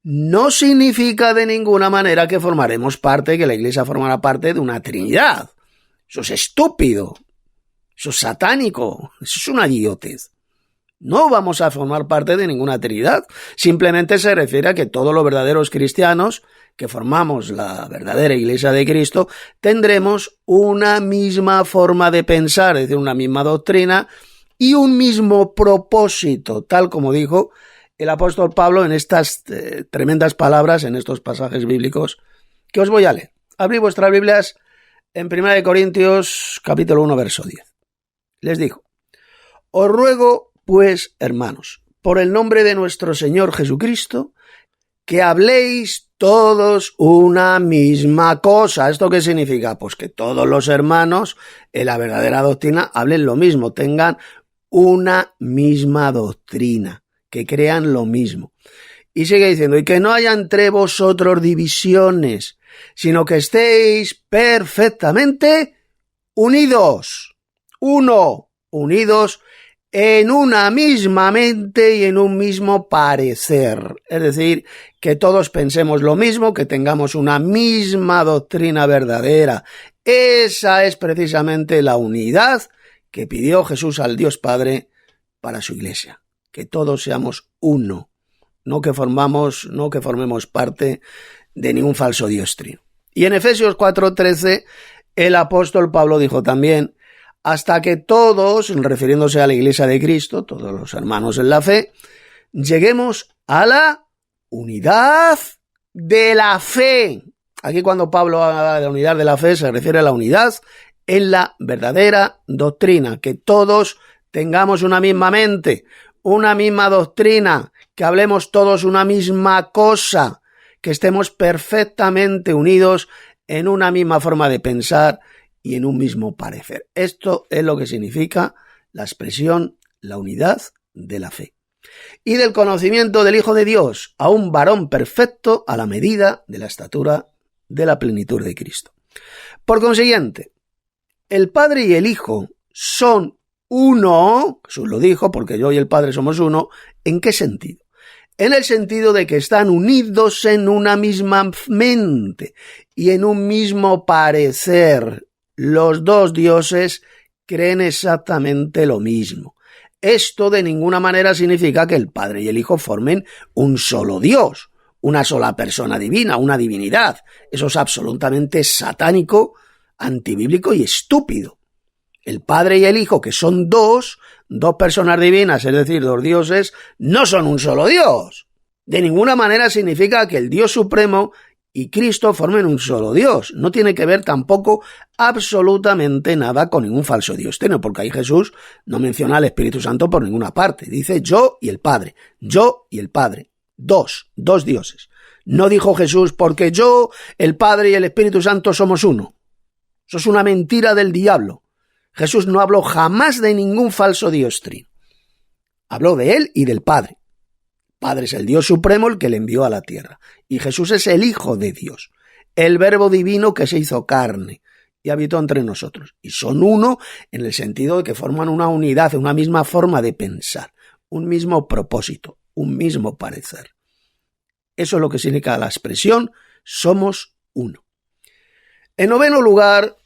no significa de ninguna manera que formaremos parte, que la Iglesia formará parte de una Trinidad. Eso es estúpido, eso es satánico, eso es una idiotez. No vamos a formar parte de ninguna Trinidad, simplemente se refiere a que todos los verdaderos cristianos que formamos la verdadera Iglesia de Cristo tendremos una misma forma de pensar, es decir, una misma doctrina y un mismo propósito, tal como dijo el apóstol Pablo en estas tremendas palabras, en estos pasajes bíblicos que os voy a leer. Abrid vuestras Biblias en 1 Corintios capítulo 1, verso 10. Les digo: os ruego, pues, hermanos, por el nombre de nuestro Señor Jesucristo, que habléis todos una misma cosa. ¿Esto qué significa? Pues que todos los hermanos en la verdadera doctrina hablen lo mismo, tengan una misma doctrina, que crean lo mismo. Y sigue diciendo: y que no haya entre vosotros divisiones, sino que estéis perfectamente unidos. Unidos en una misma mente y en un mismo parecer. Es decir, que todos pensemos lo mismo, que tengamos una misma doctrina verdadera. Esa es precisamente la unidad que pidió Jesús al Dios Padre para su Iglesia. Que todos seamos uno, no que formemos parte de ningún falso diostrino. Y en Efesios 4:13, el apóstol Pablo dijo también: hasta que todos, refiriéndose a la Iglesia de Cristo, todos los hermanos en la fe, lleguemos a la unidad de la fe. Aquí cuando Pablo habla de la unidad de la fe se refiere a la unidad en la verdadera doctrina, que todos tengamos una misma mente, una misma doctrina, que hablemos todos una misma cosa, que estemos perfectamente unidos en una misma forma de pensar y en un mismo parecer. Esto es lo que significa la expresión la unidad de la fe. Y del conocimiento del Hijo de Dios, a un varón perfecto a la medida de la estatura de la plenitud de Cristo. Por consiguiente, el Padre y el Hijo son uno, Jesús lo dijo, porque yo y el Padre somos uno. ¿En qué sentido? En el sentido de que están unidos en una misma mente y en un mismo parecer. Los dos dioses creen exactamente lo mismo. Esto de ninguna manera significa que el Padre y el Hijo formen un solo Dios, una sola persona divina, una divinidad. Eso es absolutamente satánico, antibíblico y estúpido. El Padre y el Hijo, que son dos personas divinas, es decir, dos dioses, no son un solo Dios. De ninguna manera significa que el Dios Supremo y Cristo formen un solo Dios. No tiene que ver tampoco absolutamente nada con ningún falso diostrino, porque ahí Jesús no menciona al Espíritu Santo por ninguna parte. Dice yo y el Padre, yo y el Padre. Dos dioses. No dijo Jesús porque yo, el Padre y el Espíritu Santo somos uno. Eso es una mentira del diablo. Jesús no habló jamás de ningún falso diostrino. Habló de él y del Padre. Padre es el Dios Supremo, el que le envió a la tierra. Y Jesús es el Hijo de Dios, el Verbo divino que se hizo carne y habitó entre nosotros. Y son uno en el sentido de que forman una unidad, una misma forma de pensar, un mismo propósito, un mismo parecer. Eso es lo que significa la expresión somos uno. En noveno lugar,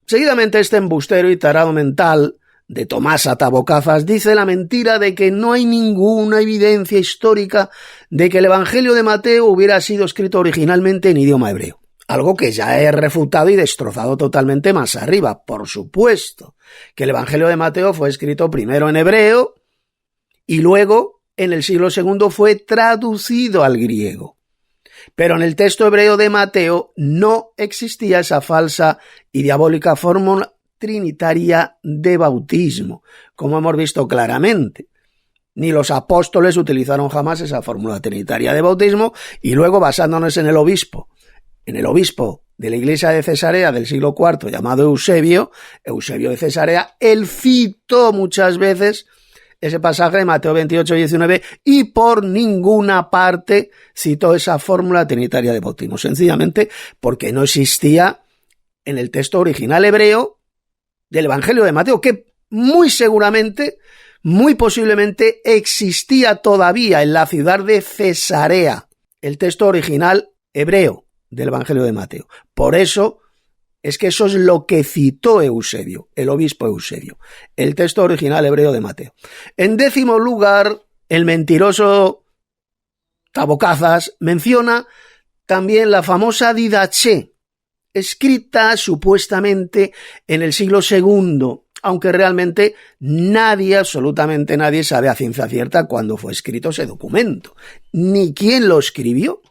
seguidamente este embustero y tarado mental de Tomasa Tabocazas dice la mentira de que no hay ninguna evidencia histórica de que el Evangelio de Mateo hubiera sido escrito originalmente en idioma hebreo. Algo que ya he refutado y destrozado totalmente más arriba. Por supuesto que el Evangelio de Mateo fue escrito primero en hebreo y luego en el siglo II fue traducido al griego. Pero en el texto hebreo de Mateo no existía esa falsa y diabólica fórmula trinitaria de bautismo, como hemos visto claramente. Ni los apóstoles utilizaron jamás esa fórmula trinitaria de bautismo, y luego, basándonos en el obispo de la iglesia de Cesarea del siglo IV, llamado Eusebio de Cesarea, él citó muchas veces ese pasaje de Mateo 28:19 y por ninguna parte citó esa fórmula trinitaria de bautismo, sencillamente porque no existía en el texto original hebreo del Evangelio de Mateo, que muy seguramente, muy posiblemente existía todavía en la ciudad de Cesarea, el texto original hebreo del Evangelio de Mateo. Por eso es que eso es lo que citó Eusebio, el obispo Eusebio, el texto original hebreo de Mateo. En 10º lugar, el mentiroso Tabocazas menciona también la famosa Didaché, escrita supuestamente en el siglo II, aunque realmente nadie, absolutamente nadie, sabe a ciencia cierta cuándo fue escrito ese documento, ni quién lo escribió.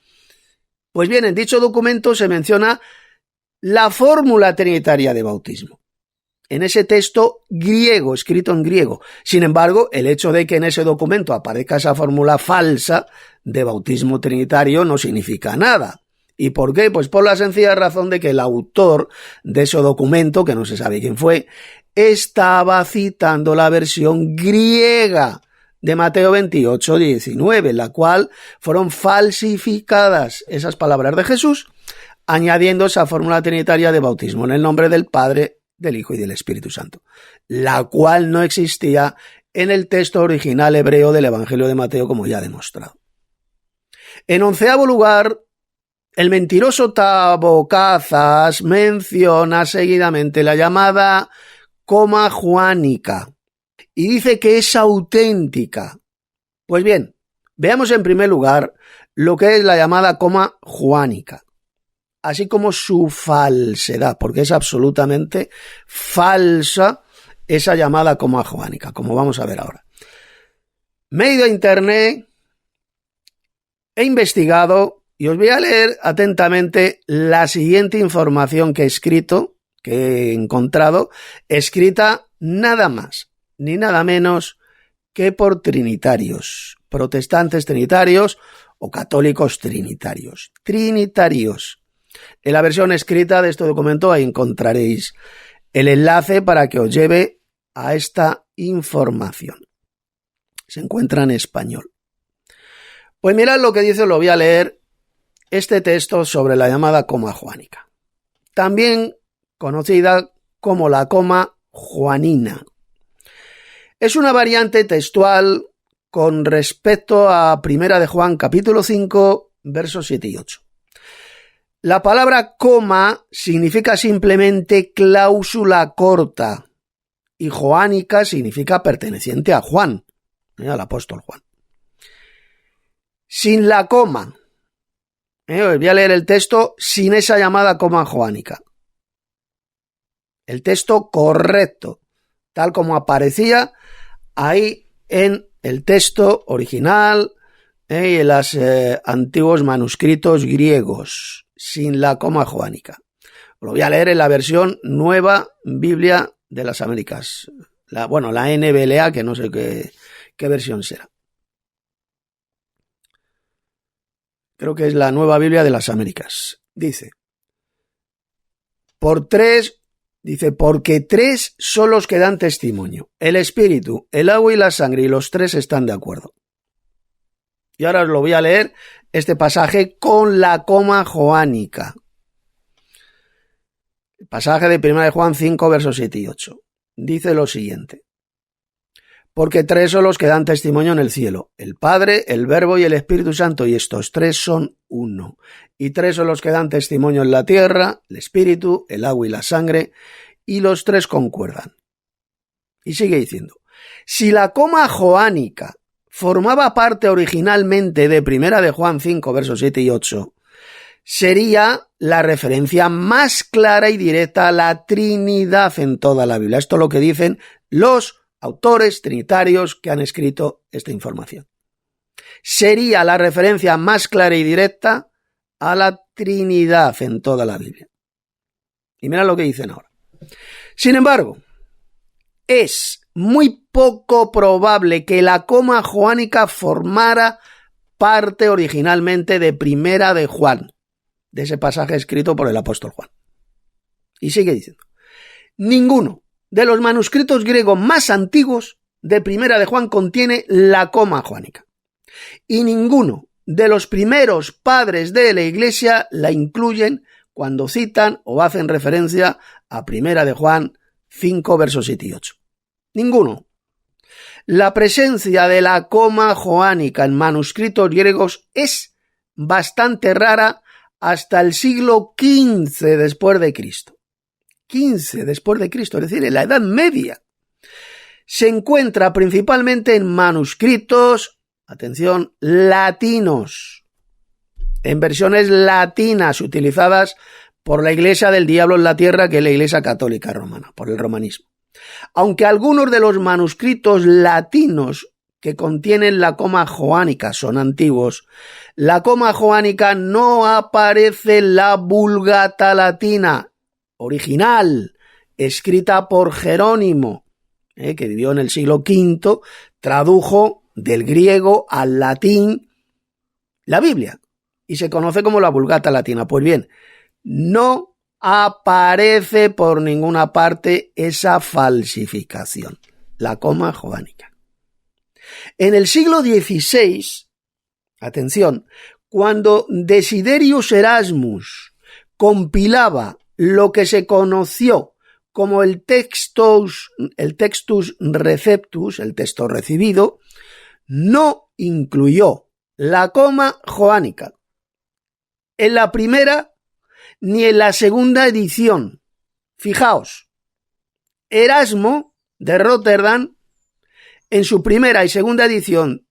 Pues bien, en dicho documento se menciona la fórmula trinitaria de bautismo, en ese texto griego, escrito en griego. Sin embargo, el hecho de que en ese documento aparezca esa fórmula falsa de bautismo trinitario no significa nada. ¿Y por qué? Pues por la sencilla razón de que el autor de ese documento, que no se sabe quién fue, estaba citando la versión griega de Mateo 28, 19, en la cual fueron falsificadas esas palabras de Jesús, añadiendo esa fórmula trinitaria de bautismo en el nombre del Padre, del Hijo y del Espíritu Santo, la cual no existía en el texto original hebreo del Evangelio de Mateo, como ya he demostrado. En 11º lugar, el mentiroso Tabocazas menciona seguidamente la llamada coma juánica y dice que es auténtica. Pues bien, veamos en primer lugar lo que es la llamada coma juánica, así como su falsedad, porque es absolutamente falsa esa llamada coma juánica, como vamos a ver ahora. Me he ido a internet, he investigado y os voy a leer atentamente la siguiente información que he escrito, que he encontrado, escrita nada más ni nada menos que por trinitarios, protestantes trinitarios o católicos trinitarios. Trinitarios. En la versión escrita de este documento ahí encontraréis el enlace para que os lleve a esta información. Se encuentra en español. Pues mirad lo que dice, lo voy a leer, este texto sobre la llamada coma juánica, también conocida como la coma juanina. Es una variante textual con respecto a 1 de Juan capítulo 5 versos 7 y 8. La palabra coma significa simplemente cláusula corta y joánica significa perteneciente a Juan, al apóstol Juan. Sin la coma, os voy a leer el texto sin esa llamada coma joánica. El texto correcto, tal como aparecía ahí en el texto original y en los antiguos manuscritos griegos, sin la coma joánica. Lo voy a leer en la versión Nueva Biblia de las Américas. La NBLA, que no sé qué versión será. Creo que es la Nueva Biblia de las Américas. Dice, porque 3 son los que dan testimonio: el espíritu, el agua y la sangre, y los 3 están de acuerdo. Y ahora os lo voy a leer, este pasaje con la coma joánica. El pasaje de 1 de Juan 5, versos 7 y 8. Dice lo siguiente: porque 3 son los que dan testimonio en el cielo: el Padre, el Verbo y el Espíritu Santo, y estos 3 son uno. Y 3 son los que dan testimonio en la tierra: el Espíritu, el agua y la sangre, y los 3 concuerdan. Y sigue diciendo: si la coma joánica formaba parte originalmente de 1 de Juan 5, versos 7 y 8, sería la referencia más clara y directa a la Trinidad en toda la Biblia. Esto es lo que dicen los autores trinitarios que han escrito esta información. Sería la referencia más clara y directa a la Trinidad en toda la Biblia. Y mira lo que dicen ahora. Sin embargo, es muy poco probable que la coma joánica formara parte originalmente de 1 de Juan, de ese pasaje escrito por el apóstol Juan. Y sigue diciendo: ninguno de los manuscritos griegos más antiguos de 1 de Juan contiene la coma joánica. Y ninguno de los primeros padres de la Iglesia la incluyen cuando citan o hacen referencia a 1 de Juan 5, versos 7 y 8. Ninguno. La presencia de la coma joánica en manuscritos griegos es bastante rara hasta el siglo XV después de Cristo. 15 después de Cristo, es decir, en la Edad Media. Se encuentra principalmente en manuscritos, atención, latinos, en versiones latinas utilizadas por la Iglesia del Diablo en la Tierra, que es la Iglesia Católica Romana, por el romanismo. Aunque algunos de los manuscritos latinos que contienen la coma joánica son antiguos, la coma joánica no aparece en la Vulgata latina original, escrita por Jerónimo, que vivió en el siglo V, tradujo del griego al latín la Biblia y se conoce como la Vulgata latina. Pues bien, no aparece por ninguna parte esa falsificación, la coma joánica. En el siglo XVI, atención, cuando Desiderius Erasmus compilaba lo que se conoció como el textus receptus, el texto recibido, no incluyó la coma joánica en la primera ni en la segunda edición. Fijaos, Erasmo de Rotterdam, en su primera y segunda edición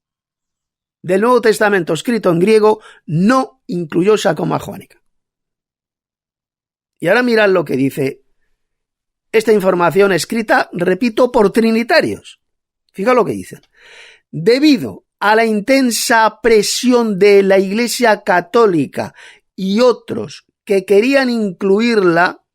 del Nuevo Testamento escrito en griego, no incluyó esa coma joánica. Y ahora mirad lo que dice esta información escrita, repito, por trinitarios. Fijaos lo que dicen. Debido a la intensa presión de la Iglesia Católica y otros que querían incluirla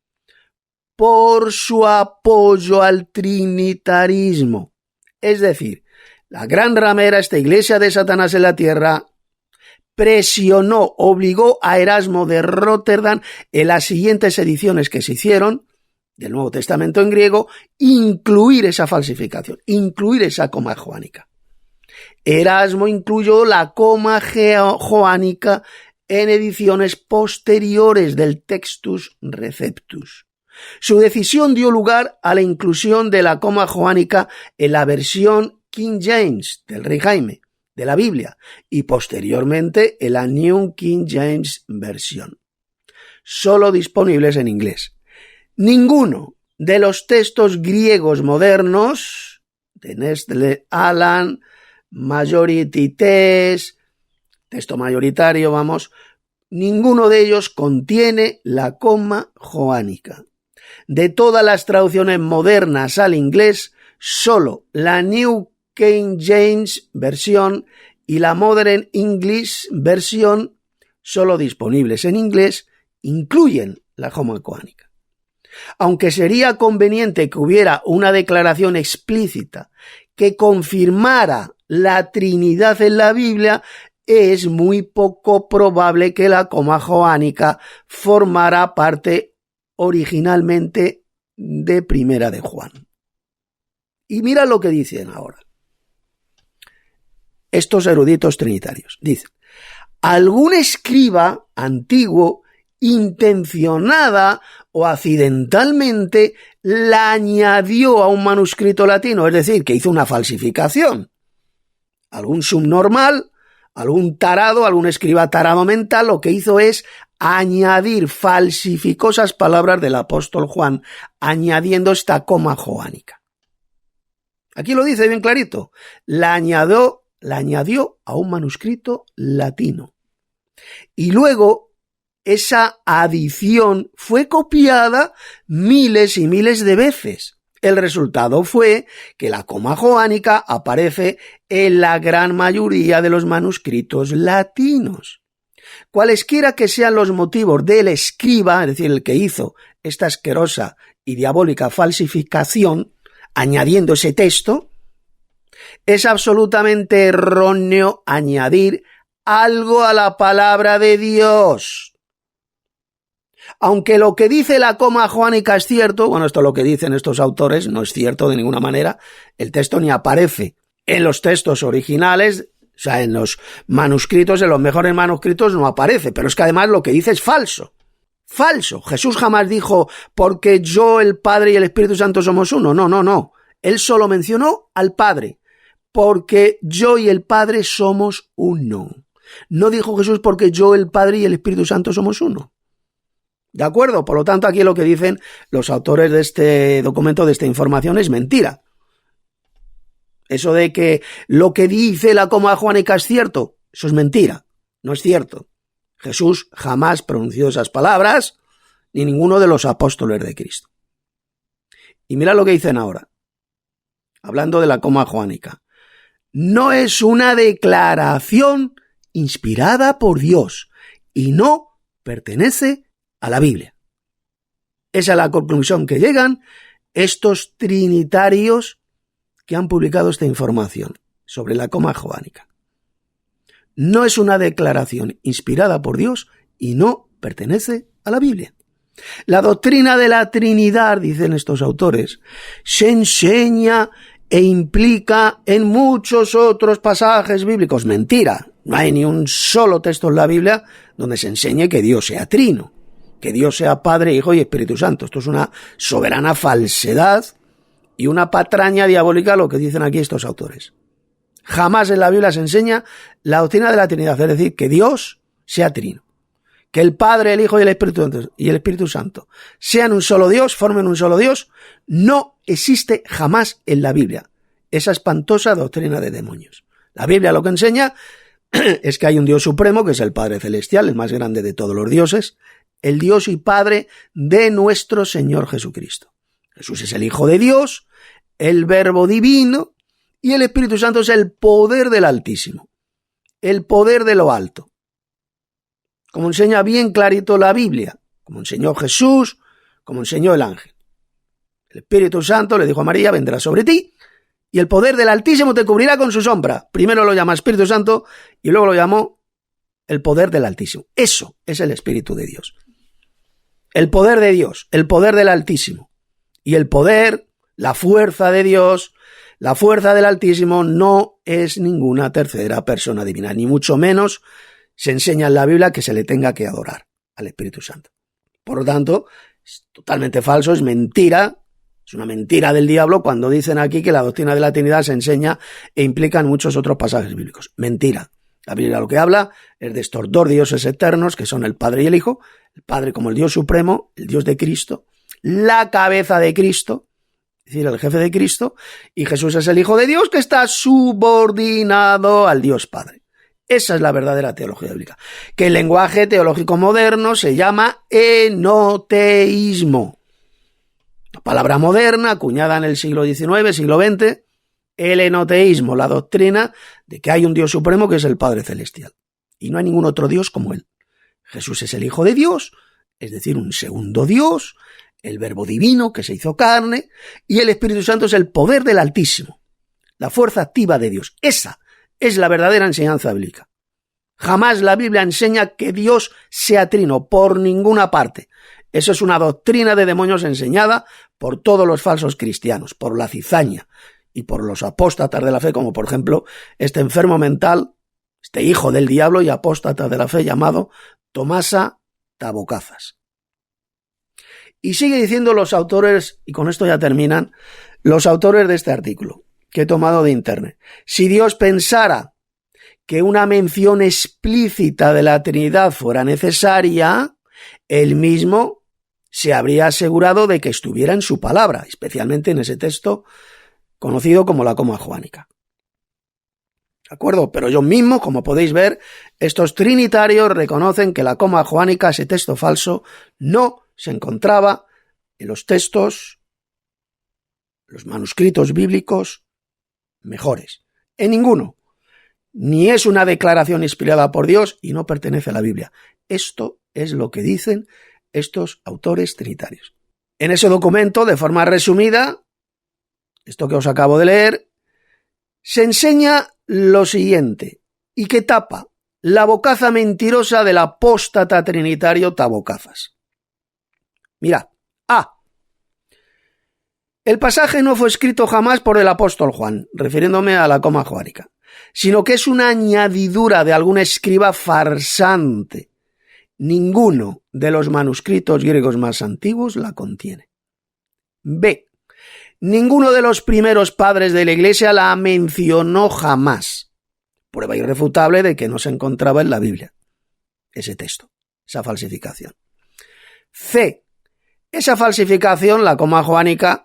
por su apoyo al trinitarismo. Es decir, la gran ramera, esta iglesia de Satanás en la tierra, presionó, obligó a Erasmo de Rotterdam en las siguientes ediciones que se hicieron del Nuevo Testamento en griego, incluir esa falsificación, incluir esa coma joánica. Erasmo incluyó la coma joánica en ediciones posteriores del Textus Receptus. Su decisión dio lugar a la inclusión de la coma joánica en la versión King James del Rey Jaime de la Biblia y posteriormente en la New King James Version, solo disponibles en inglés. Ninguno de los textos griegos modernos de Nestle Aland, Majority Text, texto mayoritario, ninguno de ellos contiene la coma joánica. De todas las traducciones modernas al inglés, solo la New King James Version y la Modern English Version, solo disponibles en inglés, incluyen la coma joánica. Aunque sería conveniente que hubiera una declaración explícita que confirmara la Trinidad en la Biblia, es muy poco probable que la coma joánica formara parte originalmente de 1 de Juan. Y mira lo que dicen ahora estos eruditos trinitarios. Dicen, algún escriba antiguo, intencionada o accidentalmente, la añadió a un manuscrito latino, es decir, que hizo una falsificación. Algún subnormal, algún tarado, algún escriba tarado mental, lo que hizo es añadir, falsificó esas palabras del apóstol Juan, añadiendo esta coma joánica. Aquí lo dice bien clarito, la añadió a un manuscrito latino. Y luego esa adición fue copiada miles y miles de veces. El resultado fue que la coma joánica aparece en la gran mayoría de los manuscritos latinos. Cualesquiera que sean los motivos del escriba, es decir, el que hizo esta asquerosa y diabólica falsificación, añadiendo ese texto, es absolutamente erróneo añadir algo a la palabra de Dios. Aunque lo que dice la coma joánica es cierto, bueno, esto es lo que dicen estos autores, no es cierto de ninguna manera, el texto ni aparece en los textos originales, o sea, en los manuscritos, en los mejores manuscritos no aparece, pero es que además lo que dice es falso. falso. Jesús jamás dijo, porque yo, el Padre y el Espíritu Santo somos uno. No. Él solo mencionó al Padre, porque yo y el Padre somos uno. No dijo Jesús, porque yo, el Padre y el Espíritu Santo somos uno. ¿De acuerdo? Por lo tanto, aquí lo que dicen los autores de este documento, de esta información, es mentira. Eso de que lo que dice la coma juánica es cierto, eso es mentira, no es cierto. Jesús jamás pronunció esas palabras, ni ninguno de los apóstoles de Cristo. Y mira lo que dicen ahora, hablando de la coma juánica. No es una declaración inspirada por Dios y no pertenece a la Biblia. Esa es la conclusión que llegan estos trinitarios que han publicado esta información sobre la coma joánica. No es una declaración inspirada por Dios y no pertenece a la Biblia. La doctrina de la Trinidad, dicen estos autores, se enseña e implica en muchos otros pasajes bíblicos. Mentira, no hay ni un solo texto en la Biblia donde se enseñe que Dios sea trino, que Dios sea Padre, Hijo y Espíritu Santo. Esto es una soberana falsedad y una patraña diabólica lo que dicen aquí estos autores. Jamás en la Biblia se enseña la doctrina de la Trinidad, es decir, que Dios sea trino, que el Padre, el Hijo y el Espíritu Santo sean un solo Dios, formen un solo Dios, no existe jamás en la Biblia. Esa espantosa doctrina de demonios. La Biblia lo que enseña es que hay un Dios supremo, que es el Padre Celestial, el más grande de todos los dioses, el Dios y Padre de nuestro Señor Jesucristo. Jesús es el Hijo de Dios, el Verbo divino, y el Espíritu Santo es el poder del Altísimo, el poder de lo alto. Como enseña bien clarito la Biblia, como enseñó Jesús, como enseñó el ángel. El Espíritu Santo le dijo a María, vendrá sobre ti, y el poder del Altísimo te cubrirá con su sombra. Primero lo llama Espíritu Santo, y luego lo llamó el poder del Altísimo. Eso es el Espíritu de Dios. El poder de Dios, el poder del Altísimo. Y el poder, la fuerza de Dios, la fuerza del Altísimo no es ninguna tercera persona divina, ni mucho menos se enseña en la Biblia que se le tenga que adorar al Espíritu Santo. Por lo tanto, es totalmente falso, es mentira, es una mentira del diablo cuando dicen aquí que la doctrina de la Trinidad se enseña e implica en muchos otros pasajes bíblicos. Mentira. La Biblia lo que habla es de estos dos dioses eternos que son el Padre y el Hijo, el Padre como el Dios supremo, el Dios de Cristo, la cabeza de Cristo, es decir, el jefe de Cristo, y Jesús es el Hijo de Dios que está subordinado al Dios Padre. Esa es la verdadera teología bíblica, que el lenguaje teológico moderno se llama enoteísmo. La palabra moderna, acuñada en el siglo XIX, siglo XX, el enoteísmo, la doctrina de que hay un Dios supremo que es el Padre Celestial, y no hay ningún otro Dios como Él. Jesús es el Hijo de Dios, es decir, un segundo Dios, el Verbo divino que se hizo carne, y el Espíritu Santo es el poder del Altísimo, la fuerza activa de Dios. Esa es la verdadera enseñanza bíblica. Jamás la Biblia enseña que Dios sea trino, por ninguna parte. Eso es una doctrina de demonios enseñada por todos los falsos cristianos, por la cizaña y por los apóstatas de la fe, como por ejemplo este enfermo mental, este hijo del diablo y apóstata de la fe llamado Tomasa Tabocazas. Y sigue diciendo los autores, y con esto ya terminan, los autores de este artículo que he tomado de internet. Si Dios pensara que una mención explícita de la Trinidad fuera necesaria, él mismo se habría asegurado de que estuviera en su palabra, especialmente en ese texto conocido como la coma joánica. ¿De acuerdo? Pero ellos mismos, como podéis ver, estos trinitarios reconocen que la coma joánica, ese texto falso, no se encontraba en los textos, los manuscritos bíblicos mejores. En ninguno. Ni es una declaración inspirada por Dios y no pertenece a la Biblia. Esto es lo que dicen estos autores trinitarios. En ese documento, de forma resumida, esto que os acabo de leer, se enseña lo siguiente, y que tapa la bocaza mentirosa del apóstata trinitario Tabocazas. Mirad. El pasaje no fue escrito jamás por el apóstol Juan, refiriéndome a la coma joánica, sino que es una añadidura de algún escriba farsante Ninguno de los manuscritos griegos más antiguos la contiene. B. Ninguno de los primeros padres de la Iglesia la mencionó jamás. Prueba irrefutable de que no se encontraba en la Biblia ese texto, esa falsificación. C. Esa falsificación, la coma joánica,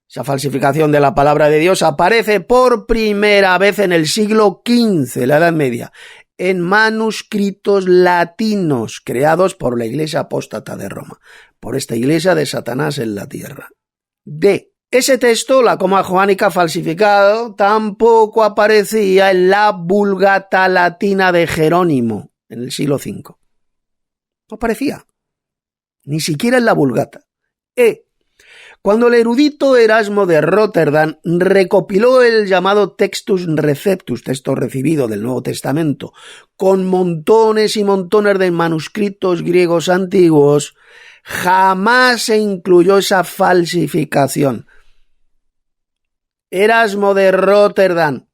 esa falsificación de la palabra de Dios, aparece por primera vez en el siglo XV, la Edad Media, en manuscritos latinos creados por la Iglesia Apóstata de Roma, por esta Iglesia de Satanás en la tierra. D. Ese texto, la coma joánica falsificado, tampoco aparecía en la Vulgata latina de Jerónimo en el siglo V. No aparecía, ni siquiera en la Vulgata. Cuando el erudito Erasmo de Róterdam recopiló el llamado Textus Receptus, texto recibido del Nuevo Testamento, con montones y montones de manuscritos griegos antiguos, jamás se incluyó esa falsificación. Erasmo de Róterdam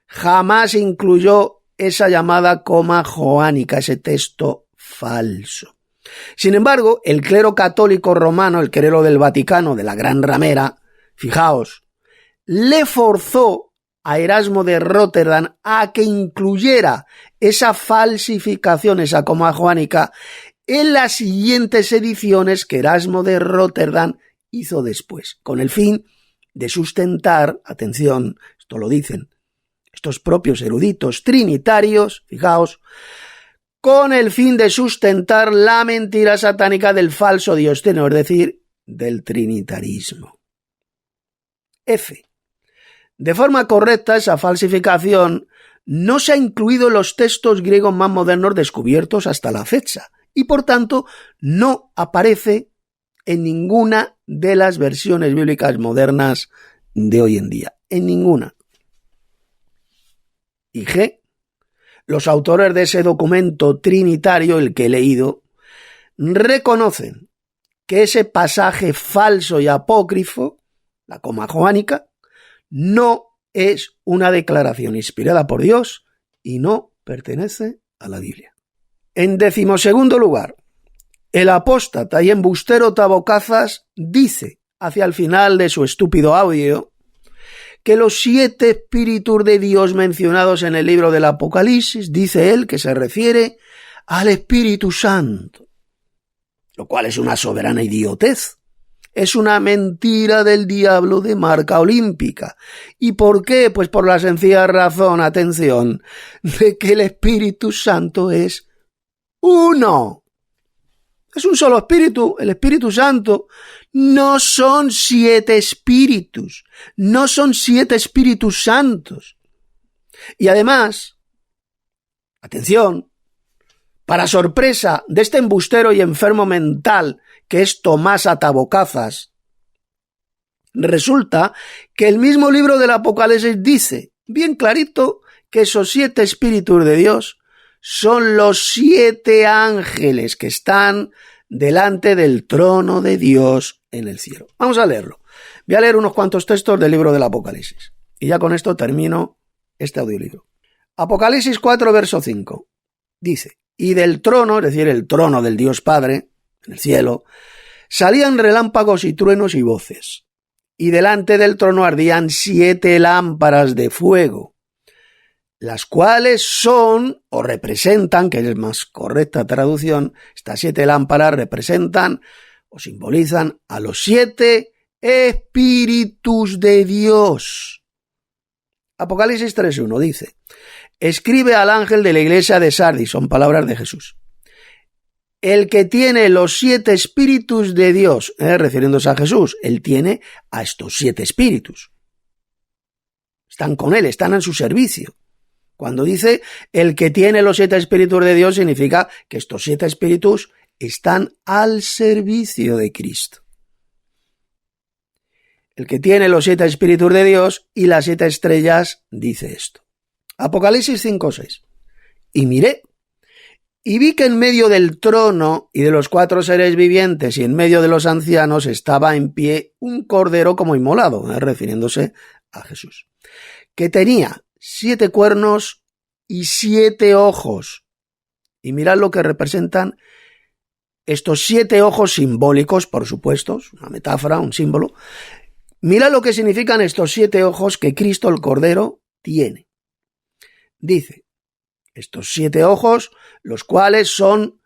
jamás incluyó esa llamada coma joánica, ese texto falso. Sin embargo, el clero católico romano, el clero del Vaticano, de la Gran Ramera, fijaos, le forzó a Erasmo de Róterdam a que incluyera esa falsificación, esa coma joánica, en las siguientes ediciones que Erasmo de Róterdam hizo después, con el fin de sustentar, atención, esto lo dicen estos propios eruditos trinitarios, fijaos, con el fin de sustentar la mentira satánica del falso Dios tenor, es decir, del trinitarismo. F. De forma correcta, esa falsificación no se ha incluido en los textos griegos más modernos descubiertos hasta la fecha y, por tanto, no aparece en ninguna de las versiones bíblicas modernas de hoy en día. En ninguna. Y G. Los autores de ese documento trinitario, el que he leído, reconocen que ese pasaje falso y apócrifo, la coma joánica, no es una declaración inspirada por Dios y no pertenece a la Biblia. En 12º lugar, el apóstata y embustero Tabocazas dice, hacia el final de su estúpido audio, que los 7 espíritus de Dios mencionados en el libro del Apocalipsis, dice él que se refiere al Espíritu Santo, lo cual es una soberana idiotez. Es una mentira del diablo de marca olímpica. ¿Y por qué? Pues por la sencilla razón, atención, de que el Espíritu Santo es uno. Es un solo espíritu, el Espíritu Santo. No son 7 espíritus, no son 7 espíritus santos. Y además, atención, para sorpresa de este embustero y enfermo mental que es Tomás Tabocazas, resulta que el mismo libro del Apocalipsis dice bien clarito que esos 7 espíritus de Dios son los 7 ángeles que están delante del trono de Dios en el cielo. Vamos a leerlo. Voy a leer unos cuantos textos del libro del Apocalipsis. Y ya con esto termino este audiolibro. Apocalipsis 4, verso 5. Dice, y del trono, es decir, el trono del Dios Padre, en el cielo, salían relámpagos y truenos y voces. Y delante del trono ardían 7 lámparas de fuego, las cuales son o representan, que es más correcta traducción, estas 7 lámparas representan o simbolizan a los 7 espíritus de Dios. Apocalipsis 3.1 dice, escribe al ángel de la iglesia de Sardis, son palabras de Jesús, el que tiene los 7 espíritus de Dios, refiriéndose a Jesús, él tiene a estos 7 espíritus. Están con él, están en su servicio. Cuando dice el que tiene los 7 espíritus de Dios, significa que estos 7 espíritus están al servicio de Cristo. El que tiene los 7 espíritus de Dios y las 7 estrellas dice esto. Apocalipsis 5:6. Y miré, y vi que en medio del trono y de los 4 seres vivientes y en medio de los ancianos estaba en pie un cordero como inmolado, refiriéndose a Jesús, que tenía 7 cuernos y 7 ojos, Y mirad lo que representan estos 7 ojos simbólicos, por supuesto, una metáfora, un símbolo. Mirad lo que significan estos 7 ojos que Cristo el Cordero tiene. Dice, estos 7 ojos, los cuales son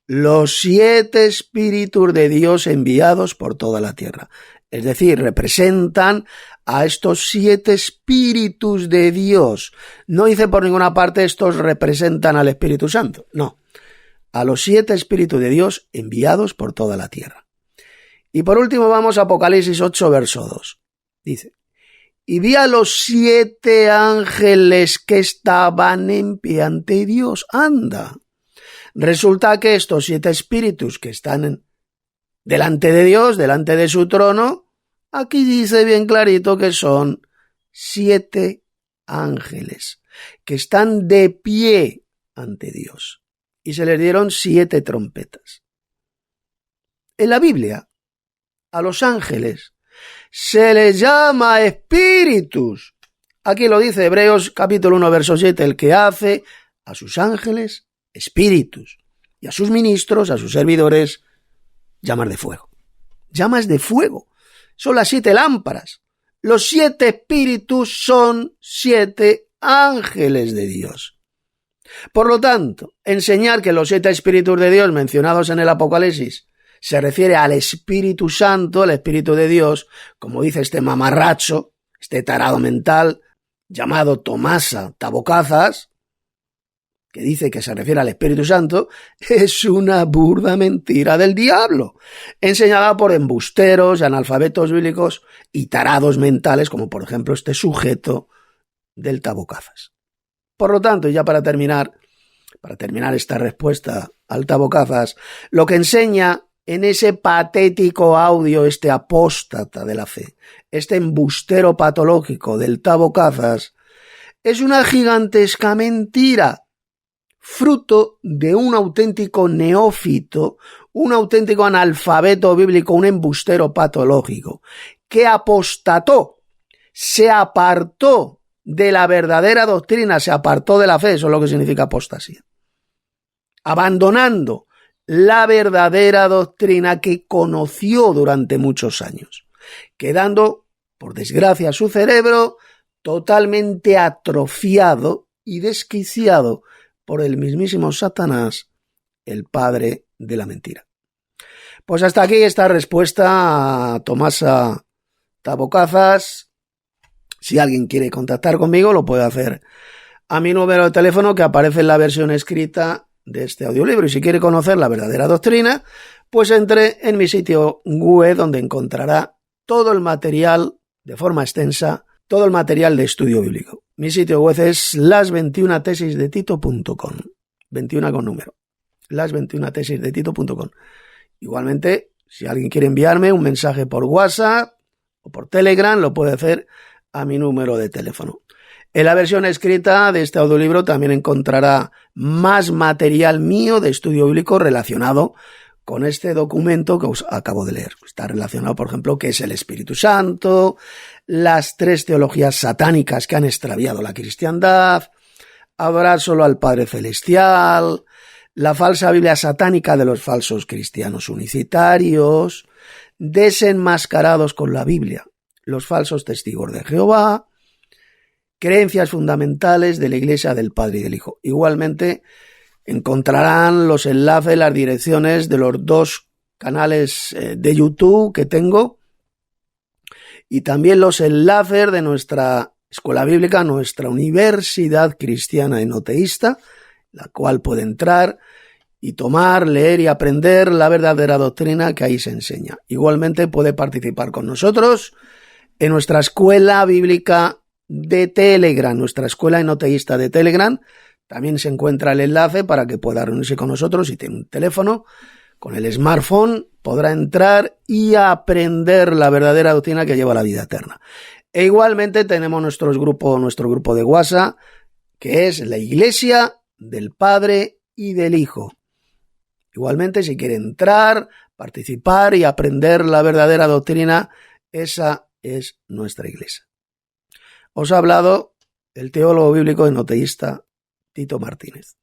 los 7 espíritus de Dios enviados por toda la tierra. Es decir, representan a estos 7 espíritus de Dios. No dice por ninguna parte estos representan al Espíritu Santo. No, a los 7 espíritus de Dios enviados por toda la tierra. Y por último vamos a Apocalipsis 8, verso 2. Dice, y vi a los 7 ángeles que estaban en pie ante Dios. Anda. Resulta que estos 7 espíritus que están delante de Dios, delante de su trono, aquí dice bien clarito que son 7 ángeles que están de pie ante Dios. Y se les dieron 7 trompetas. En la Biblia, a los ángeles se les llama espíritus. Aquí lo dice Hebreos capítulo 1, verso 7, el que hace a sus ángeles espíritus y a sus ministros, a sus servidores, llamas de fuego. Llamas de fuego. Son las 7 lámparas. Los 7 espíritus son 7 ángeles de Dios. Por lo tanto, enseñar que los 7 espíritus de Dios mencionados en el Apocalipsis se refiere al Espíritu Santo, el Espíritu de Dios, como dice este mamarracho, este tarado mental, llamado Tomasa Tabocazas, que dice que se refiere al Espíritu Santo, es una burda mentira del diablo, enseñada por embusteros, analfabetos bíblicos y tarados mentales, como por ejemplo este sujeto del Tabocazas. Por lo tanto, y ya para terminar esta respuesta al Tabocazas, lo que enseña en ese patético audio este apóstata de la fe, este embustero patológico del Tabocazas, es una gigantesca mentira, fruto de un auténtico neófito, un auténtico analfabeto bíblico, un embustero patológico, que apostató, se apartó de la verdadera doctrina, se apartó de la fe, eso es lo que significa apostasía, abandonando la verdadera doctrina que conoció durante muchos años, quedando, por desgracia, su cerebro totalmente atrofiado y desquiciado por el mismísimo Satanás, el padre de la mentira. Pues hasta aquí esta respuesta a Tomasa Tabocazas. Si alguien quiere contactar conmigo, lo puede hacer a mi número de teléfono que aparece en la versión escrita de este audiolibro. Y si quiere conocer la verdadera doctrina, pues entre en mi sitio web donde encontrará todo el material de forma extensa, todo el material de estudio bíblico. Mi sitio web es las21tesisdetito.com, 21 con número, las21tesisdetito.com. Igualmente, si alguien quiere enviarme un mensaje por WhatsApp o por Telegram, lo puede hacer a mi número de teléfono. En la versión escrita de este audiolibro también encontrará más material mío de estudio bíblico relacionado con este documento que os acabo de leer. Está relacionado, por ejemplo, qué es el Espíritu Santo, las 3 teologías satánicas que han extraviado la cristiandad, adorar solo al Padre Celestial, la falsa Biblia satánica de los falsos cristianos unicitarios, desenmascarados con la Biblia, los falsos testigos de Jehová, creencias fundamentales de la Iglesia del Padre y del Hijo. Igualmente encontrarán los enlaces, las direcciones de los 2 canales de YouTube que tengo y también los enlaces de nuestra escuela bíblica, nuestra universidad cristiana y no teísta, la cual puede entrar y tomar, leer y aprender la verdadera doctrina que ahí se enseña. Igualmente puede participar con nosotros en nuestra escuela bíblica de Telegram, nuestra escuela enoteísta de Telegram. También se encuentra el enlace para que pueda reunirse con nosotros. Si tiene un teléfono, con el smartphone, podrá entrar y aprender la verdadera doctrina que lleva a la vida eterna. E igualmente tenemos nuestro grupo de WhatsApp, que es la Iglesia del Padre y del Hijo. Igualmente, si quiere entrar, participar y aprender la verdadera doctrina, esa es nuestra iglesia. Os ha hablado el teólogo bíblico enoteísta Tito Martínez.